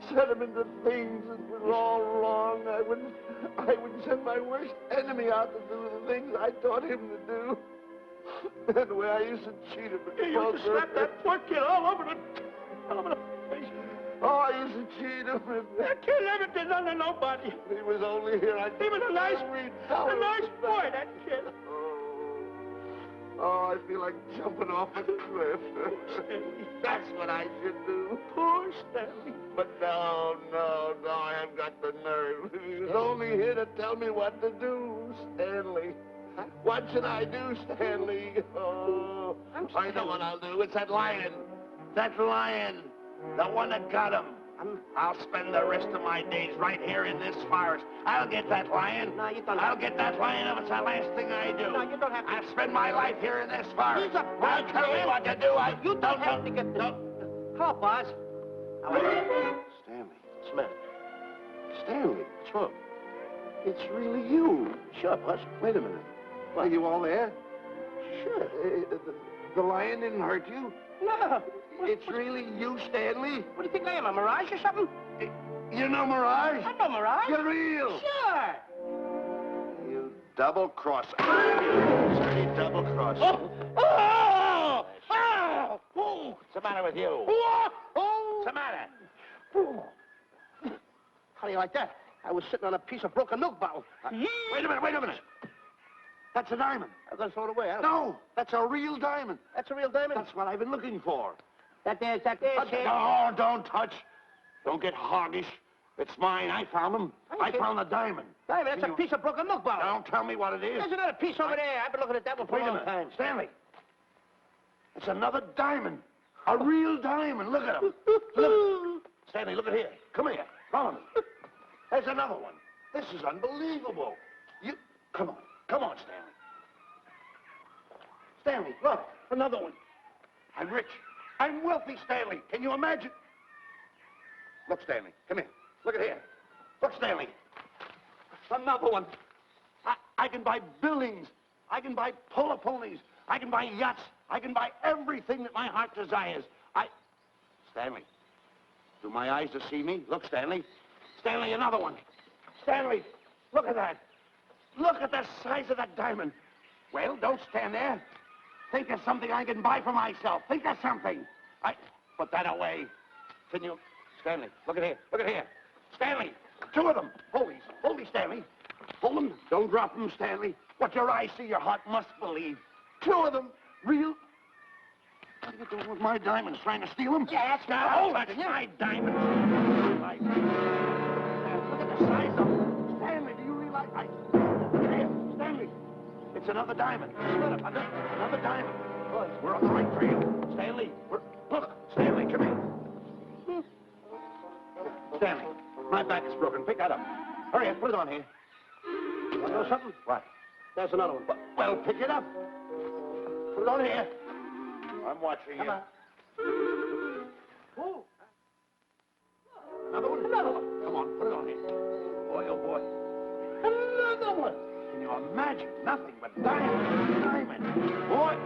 set him into things that was all wrong, I would send my worst enemy out to do the things I taught him to do. And the way I used to cheat him. You used to slap that poor kid all over the face. Oh, I used to cheat him. That kid never did nothing to nobody. He was only here. He was a nice boy, that kid. Oh, I feel like jumping off a cliff. That's what I should do. Poor Stanley. But no, I haven't got the nerve. He was only here to tell me what to do, Stanley. What should I do, Stanley? Oh, I know what I'll do. It's that lion. That lion. The one that got him. I'll spend the rest of my days right here in this forest. I'll get that lion. No, you don't. I'll get that lion if it's the last thing I do. No, you don't have to. I'll spend my life here in this forest. He's a bad Tell me man. what to do. You don't have to get the... No. Hello, boss. Stanley. Smith. Stanley. What's wrong? It's really you. Sure, boss. Wait a minute. Are you all there? Sure. The lion didn't hurt you? No. It's really you, Stanley? What do you think I am, a mirage or something? You know Mirage? I know mirage. You're real. Sure. You double-crosser. Sorry, double-crosser. Oh! What's the matter with you? What's the matter? How do you like that? I was sitting on a piece of broken milk bottle. Wait a minute. That's a diamond. I'm going to throw it away. No, that's a real diamond. That's a real diamond? That's what I've been looking for. That there, Sam. No, don't touch. Don't get hoggish. It's mine. I found them. I found the diamond. Diamond, that's a piece of broken milk bottle. Don't tell me what it is. There's another piece over there. I've been looking at that one for Wait a a long minute. time. Stanley. It's another diamond. A real diamond. Look at him. Look. Stanley, look at here. Come here. Follow me. There's another one. This is unbelievable. Come on, Stanley. Stanley, look. Another one. I'm rich. I'm wealthy, Stanley. Can you imagine? Look, Stanley. Come here. Look at here. Look, Stanley. Another one. I can buy buildings. I can buy polo ponies. I can buy yachts. I can buy everything that my heart desires. Stanley, do my eyes deceive me? Look, Stanley. Stanley, another one. Stanley, look at that. Look at the size of that diamond. Well, don't stand there. Think of something I can buy for myself. Think of something. Put that away. Can you... Stanley, look at here. Look at here. Stanley, two of them. Hold these, Stanley. Hold them. Don't drop them, Stanley. What your eyes see, your heart must believe. Two of them. Real... What are you doing with my diamonds? Trying to steal them? Yeah, that's Now, hold it. My diamonds. Look at the size of them. Stanley, do you realize... Here, Stanley. It's another diamond. Another diamond. We're on the right trail. Stanley, look, Stanley, come here. Stanley, my back is broken. Pick that up. Hurry up, put it on here. You want to know something? What? There's another one. Well, pick it up. Put it on here. I'm watching you. Come on. Oh. Another one? Another one. Come on, put it on here. Boy, oh boy. Another one. Can you imagine? Nothing but diamond. Diamond. Boy.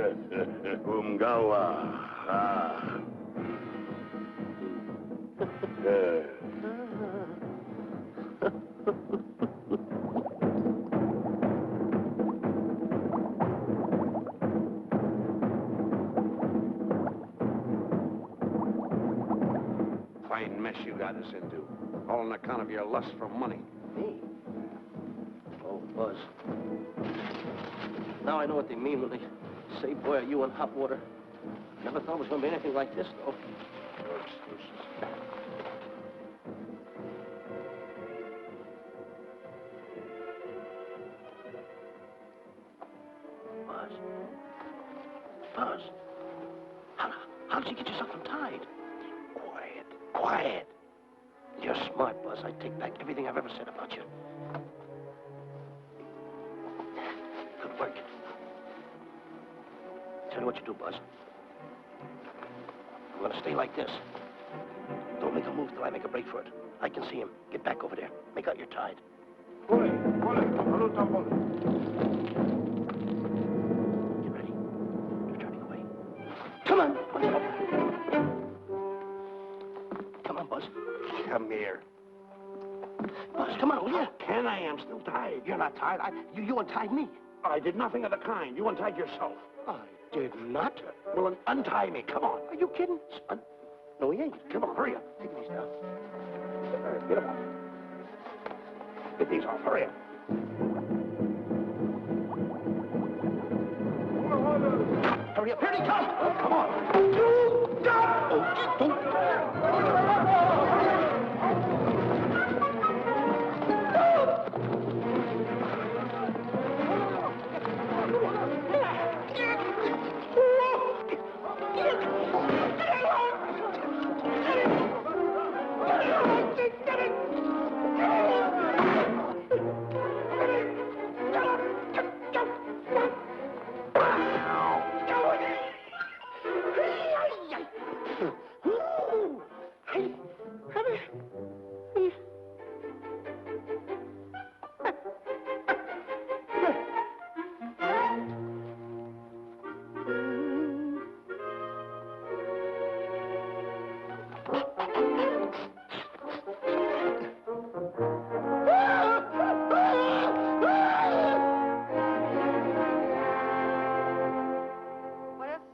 Umgawa. Ah. Fine mess you got us into. All on account of your lust for money. Me? Oh, Buzz. Now I know what they mean when they say, boy, are you in hot water. Never thought it was going to be anything like this, though. Your excuses. Buzz. Buzz. How did you get yourself untied? Quiet. Quiet. You're smart, Buzz. I take back everything I've ever said about you. Good work. Tell me what you do, Buzz. I'm gonna stay like this. Don't make a move till I make a break for it. I can see him. Get back over there. Make out you're tied. Pull it. Get ready. You're turning away. Come on. Come on, Buzz. Come here. Buzz, come on, will you? Can I? I'm still tied. You're not tied. You untied me. I did nothing of the kind. You untied yourself. I did not. Well, then untie me. Come on. Are you kidding? No, he ain't. Come on, hurry up. Take these now. Get them off. Get these off. Hurry up. Hurry up. Here he comes. Come on.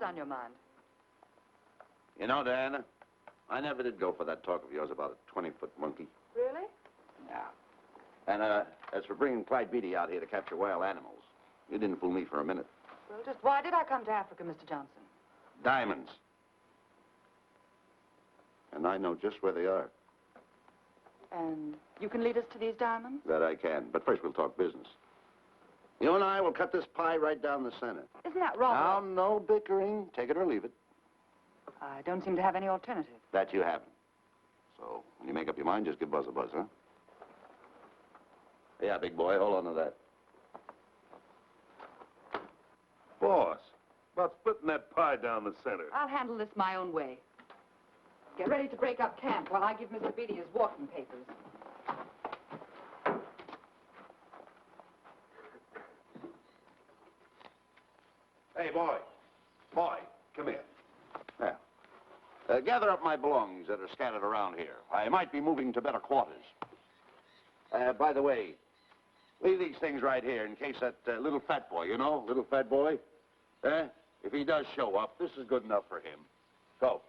On your mind? You know, Diana, I never did go for that talk of yours about a 20-foot monkey. Really? Yeah. And, as for bringing Clyde Beatty out here to capture wild animals, you didn't fool me for a minute. Well, just why did I come to Africa, Mr. Johnson? Diamonds. And I know just where they are. And you can lead us to these diamonds? That I can. But first we'll talk business. You and I will cut this pie right down the center. Isn't that wrong? Now, no bickering. Take it or leave it. I don't seem to have any alternative. That you haven't. So, when you make up your mind, just give Buzz a buzz, huh? Yeah, big boy, hold on to that. Boss, about splitting that pie down the center. I'll handle this my own way. Get ready to break up camp while I give Mr. Beatty his walking papers. Hey, boy. Boy, come here. Now, gather up my belongings that are scattered around here. I might be moving to better quarters. By the way, leave these things right here in case that little fat boy, you know, little fat boy, if he does show up, this is good enough for him. Go.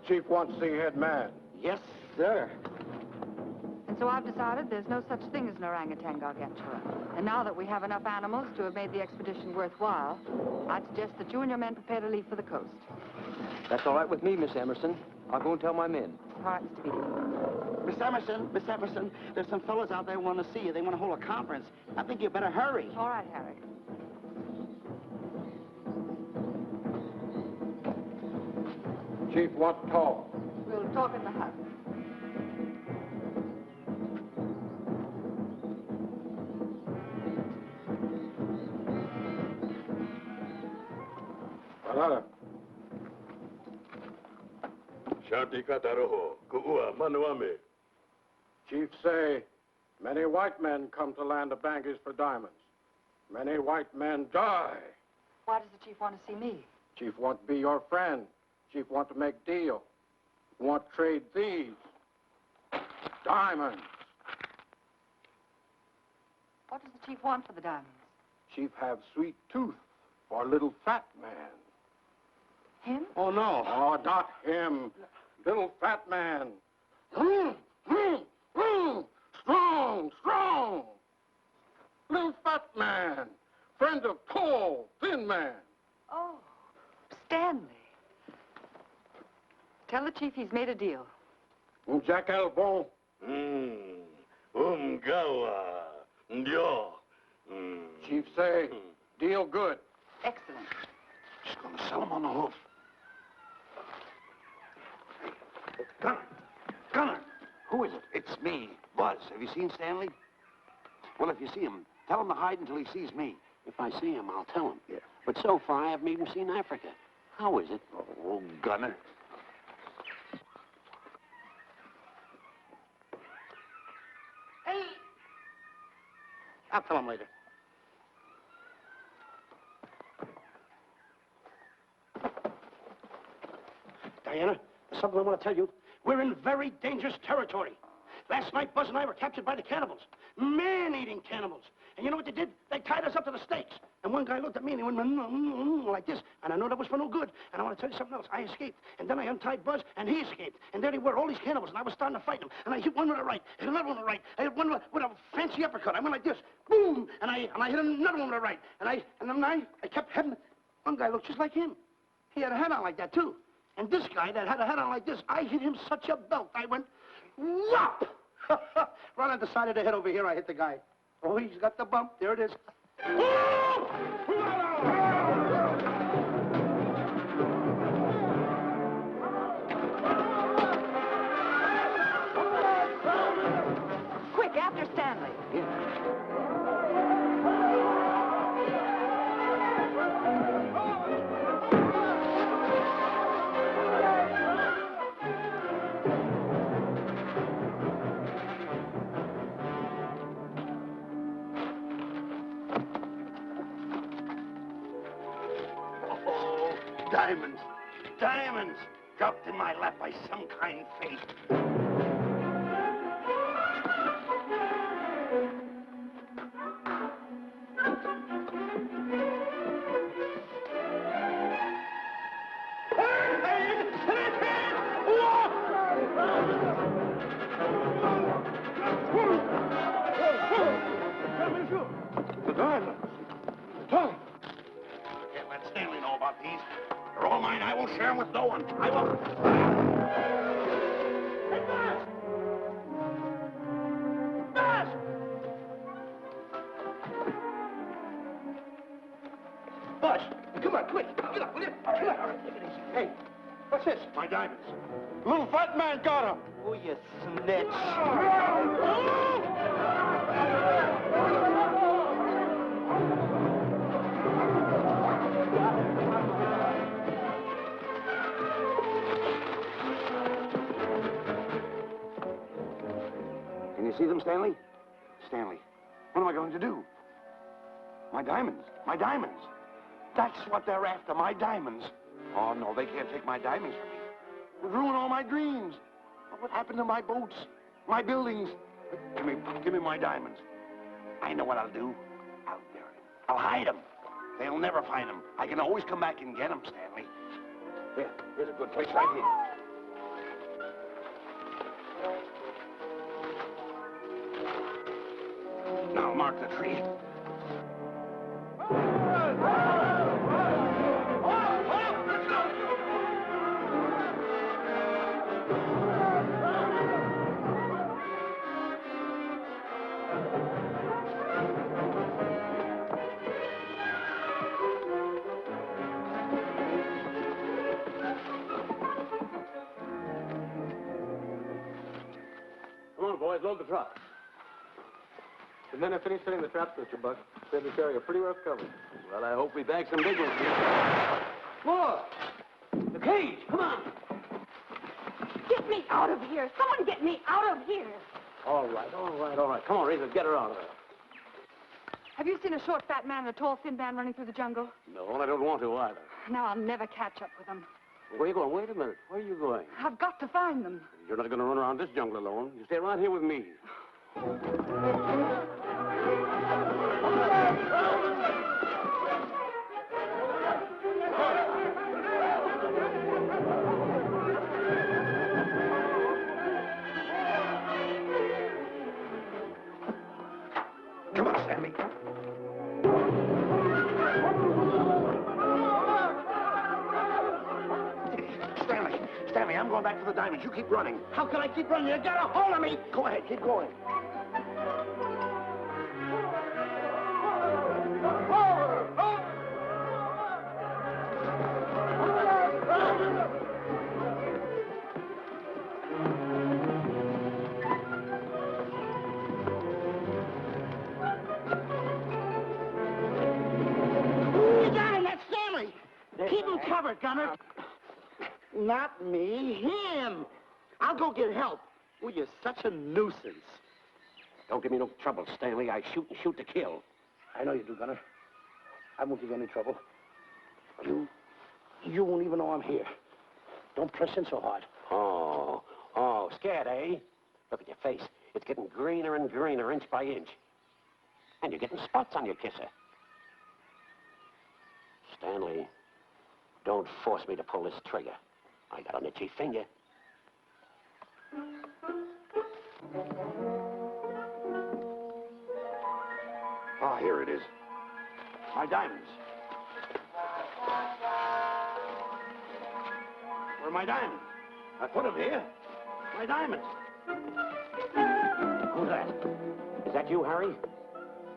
Chief wants to see head man. Yes, sir. And so I've decided there's no such thing as an orangutan gargantua. And now that we have enough animals to have made the expedition worthwhile, I'd suggest that you and your men prepare to leave for the coast. That's all right with me, Miss Emerson. I'll go and tell my men. All right, Mr. Beatty. Miss Emerson, there's some fellas out there who want to see you. They want to hold a conference. I think you better hurry. All right, Harry. Chief wants to talk. We'll talk in the hut. Chief say, many white men come to land of Bangers for diamonds. Many white men die. Why does the chief want to see me? Chief want to be your friend. Chief want to make deal. Want to trade these. Diamonds. What does the chief want for the diamonds? Chief have sweet tooth for little fat man. Him? Oh, no. Oh, not him. Little fat man. Strong, strong. Little fat man. Friend of tall, thin man. Oh, Stanley. Tell the chief he's made a deal. Jack Albon. Chief say, deal good. Excellent. She's going to sell him on the hoof. Gunner, who is it? It's me, Buzz. Have you seen Stanley? Well, if you see him, tell him to hide until he sees me. If I see him, I'll tell him. Yeah. But so far, I haven't even seen Africa. How is it? Oh, Gunner. Hey! I'll tell him later. Diana, there's something I want to tell you. We're in very dangerous territory. Last night, Buzz and I were captured by the cannibals. Man-eating cannibals. And you know what they did? They tied us up to the stakes. And one guy looked at me and he went like this. And I know that was for no good. And I want to tell you something else. I escaped. And then I untied Buzz and he escaped. And there they were, all these cannibals. And I was starting to fight them. And I hit one with a right, hit another one with a right. I hit one with a fancy uppercut. I went like this. Boom! And I hit another one with a right. And then I kept hitting. One guy looked just like him. He had a hat on like that, too. And this guy that had a hat on like this, I hit him such a belt. I went, whop! Right on the side of the head over here, I hit the guy. Oh, he's got the bump. There it is. Quick, after Stanley. Diamonds. Diamonds. Dropped in my lap by some kind fate. The diamonds. Can't let Stanley know about these. They're all mine. I won't share them with no one. I won't. Hey, Buzz! Buzz! Buzz, come on, quick. Get up, will you? Come on. Hey, what's this? My diamonds. Little fat man got him. Oh, you snitch. Can you see them, Stanley? Stanley, what am I going to do? My diamonds. My diamonds. That's what they're after, my diamonds. Oh, no, they can't take my diamonds from me. It would ruin all my dreams. What happened to my boats? My buildings? Give me my diamonds. I know what I'll do. I'll bury them. I'll hide them. They'll never find them. I can always come back and get them, Stanley. Here's a good place right here. Now mark the tree. Come on, boys, load the truck. The men have finished setting the traps, Mr. Buck. Said we carry a pretty rough cover. Well, I hope we bag some big ones here. More! The cage, come on! Get me out of here. Someone get me out of here. All right, all right, all right. Come on, Razor, get her out of there. Have you seen a short, fat man and a tall, thin man running through the jungle? No, and I don't want to either. Now I'll never catch up with them. Where are you going? Wait a minute. Where are you going? I've got to find them. You're not going to run around this jungle alone. You stay right here with me. Come on, Stanley. Stanley, I'm going back for the diamonds. You keep running. How can I keep running? You got a hold of me. Go ahead, keep going. You got him. That's Stanley. Keep him covered, Gunner. Not me, him. I'll go get help. Well, you're such a nuisance. Don't give me no trouble, Stanley. I shoot and shoot to kill. I know you do, Gunner. I won't give you any trouble. You won't even know I'm here. Don't press in so hard. Oh, scared, eh? Look at your face. It's getting greener and greener, inch by inch. And you're getting spots on your kisser. Stanley, don't force me to pull this trigger. I got an itchy finger. Ah, here it is. My diamonds. Where are my diamonds? I put them here. My diamonds. Who's that? Is that you, Harry?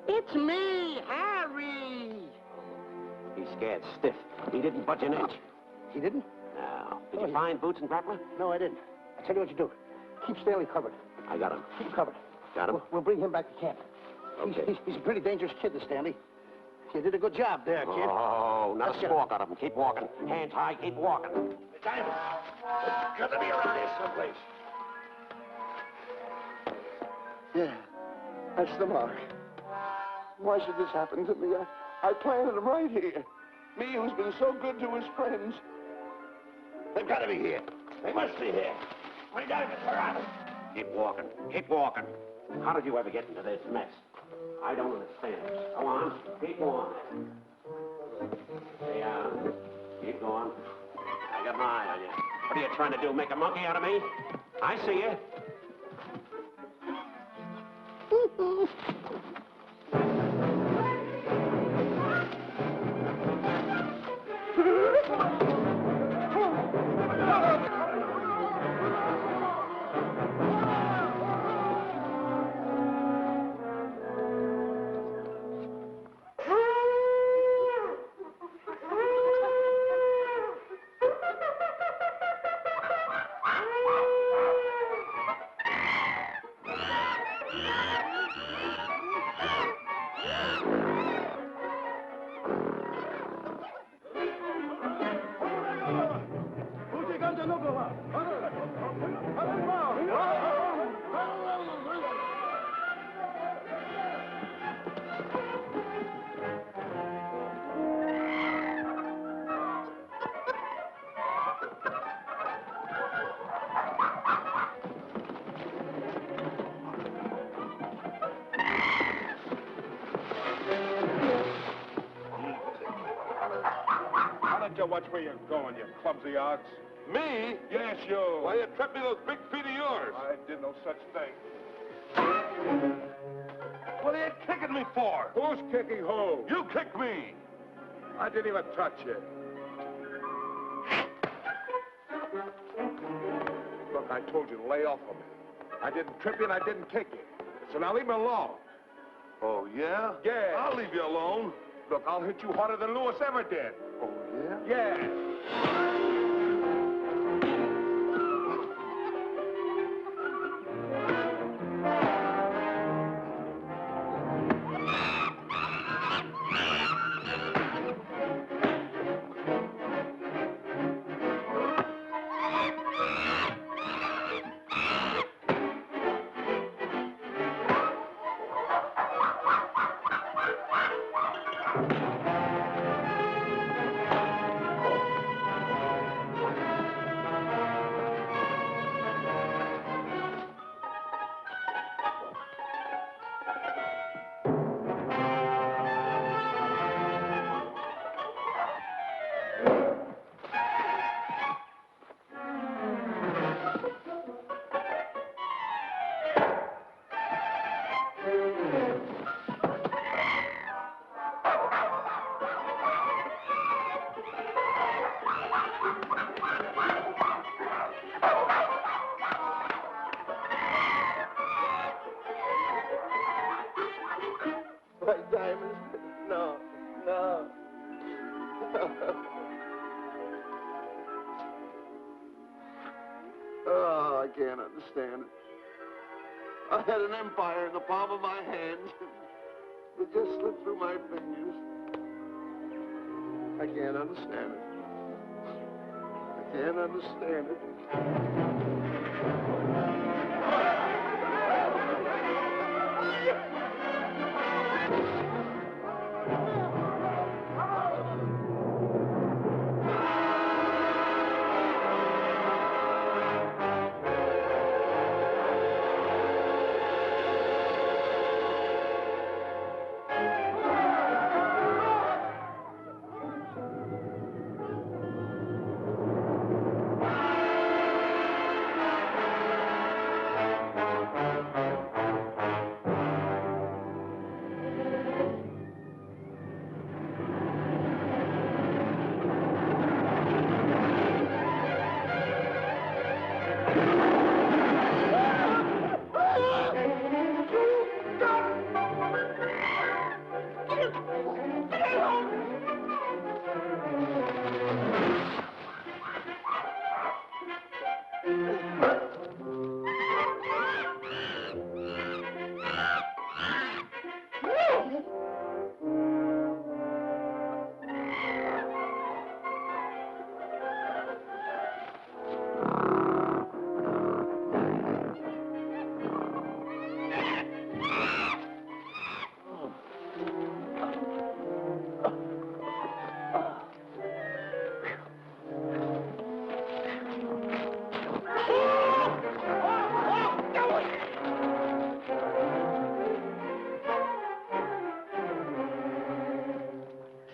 It's me, Harry. He's scared stiff. He didn't budge an inch. He didn't? No. Did you find Boots and Grappler? No, I didn't. I tell you what you do. Keep Stanley covered. I got him. Keep him covered. Got him? We'll bring him back to camp. Okay. He's a pretty dangerous kid, this Stanley. You did a good job there, kid. Oh, not a squawk out of him. Keep walking. Hands high, keep walking. The diamonds. They've got to be around here someplace. Yeah, that's the mark. Why should this happen to me? I planted them right here. Me, who's been so good to his friends. They've got to be here. They must be here. My diamonds are out. Keep walking. Keep walking. How did you ever get into this mess? I don't understand. Go on. Keep going. Stay down. Keep going. I got my eye on you. What are you trying to do? Make a monkey out of me? I see you. Watch where you're going, you clumsy ox. Me? Yes, you. Why, you tripped me those big feet of yours. I did no such thing. What are you kicking me for? Who's kicking who? You kicked me. I didn't even touch you. Look, I told you to lay off of me. I didn't trip you and I didn't kick you. So now leave me alone. Oh, yeah? Yeah. I'll leave you alone. Look, I'll hit you harder than Lewis ever did. Oh, yeah? Yeah. My diamonds. No, no. Oh, I can't understand it. I had an empire in the palm of my hand. It just slipped through my fingers. I can't understand it. I can't understand it.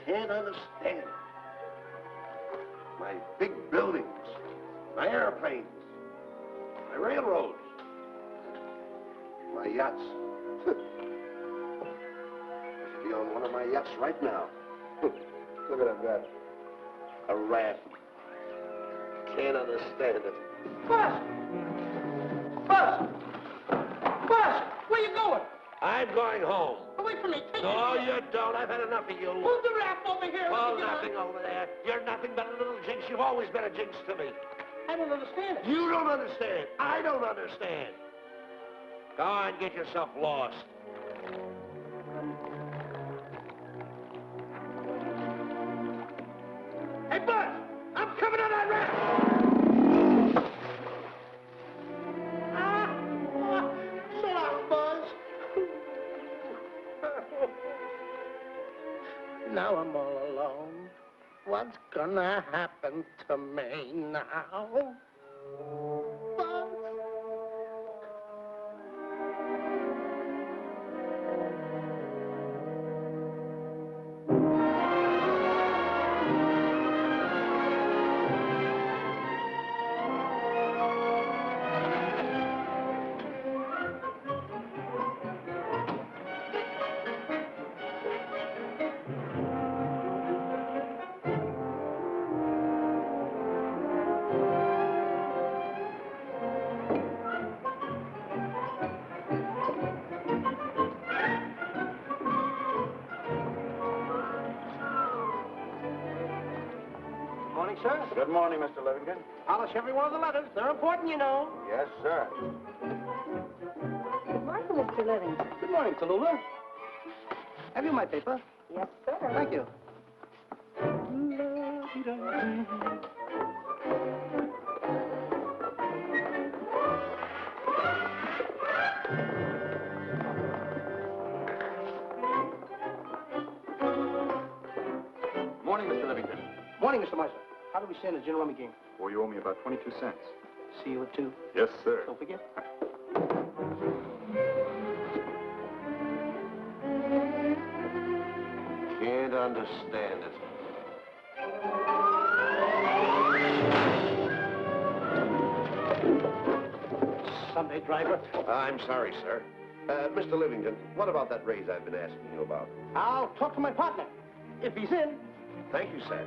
Can't understand it. My big buildings, my airplanes, my railroads, my yachts. I should be on one of my yachts right now. Look at that. A rat. Can't understand it. Buzz! Buzz! Buzz! Where you going? I'm going home. Wait for me. Take No, me. you don't. I've had enough of you. Move the raft over here. Oh, nothing over there. You're nothing but a little jinx. You've always been a jinx to me. I don't understand it. You don't understand. I don't understand. Go on, get yourself lost. Hey, Buzz! I'm coming on that raft! So long, Buzz. Now I'm all alone. What's gonna happen to me now? Buzz? Morning, sir. Good morning, Mr. Livington. Polish every one of the letters. They're important, you know. Yes, sir. Good morning, Mr. Livington. Good morning, Tallulah. Have you my paper? Yes, sir. Thank you. Morning, Mr. Livington. Morning, Mr. Meister. How do we stand the gin rummy game? Well, you owe me about 22 cents. See you at 2. Yes, sir. Don't forget. Can't understand it. Sunday driver. I'm sorry, sir. Mr. Livington, what about that raise I've been asking you about? I'll talk to my partner. If he's in. Thank you, sir.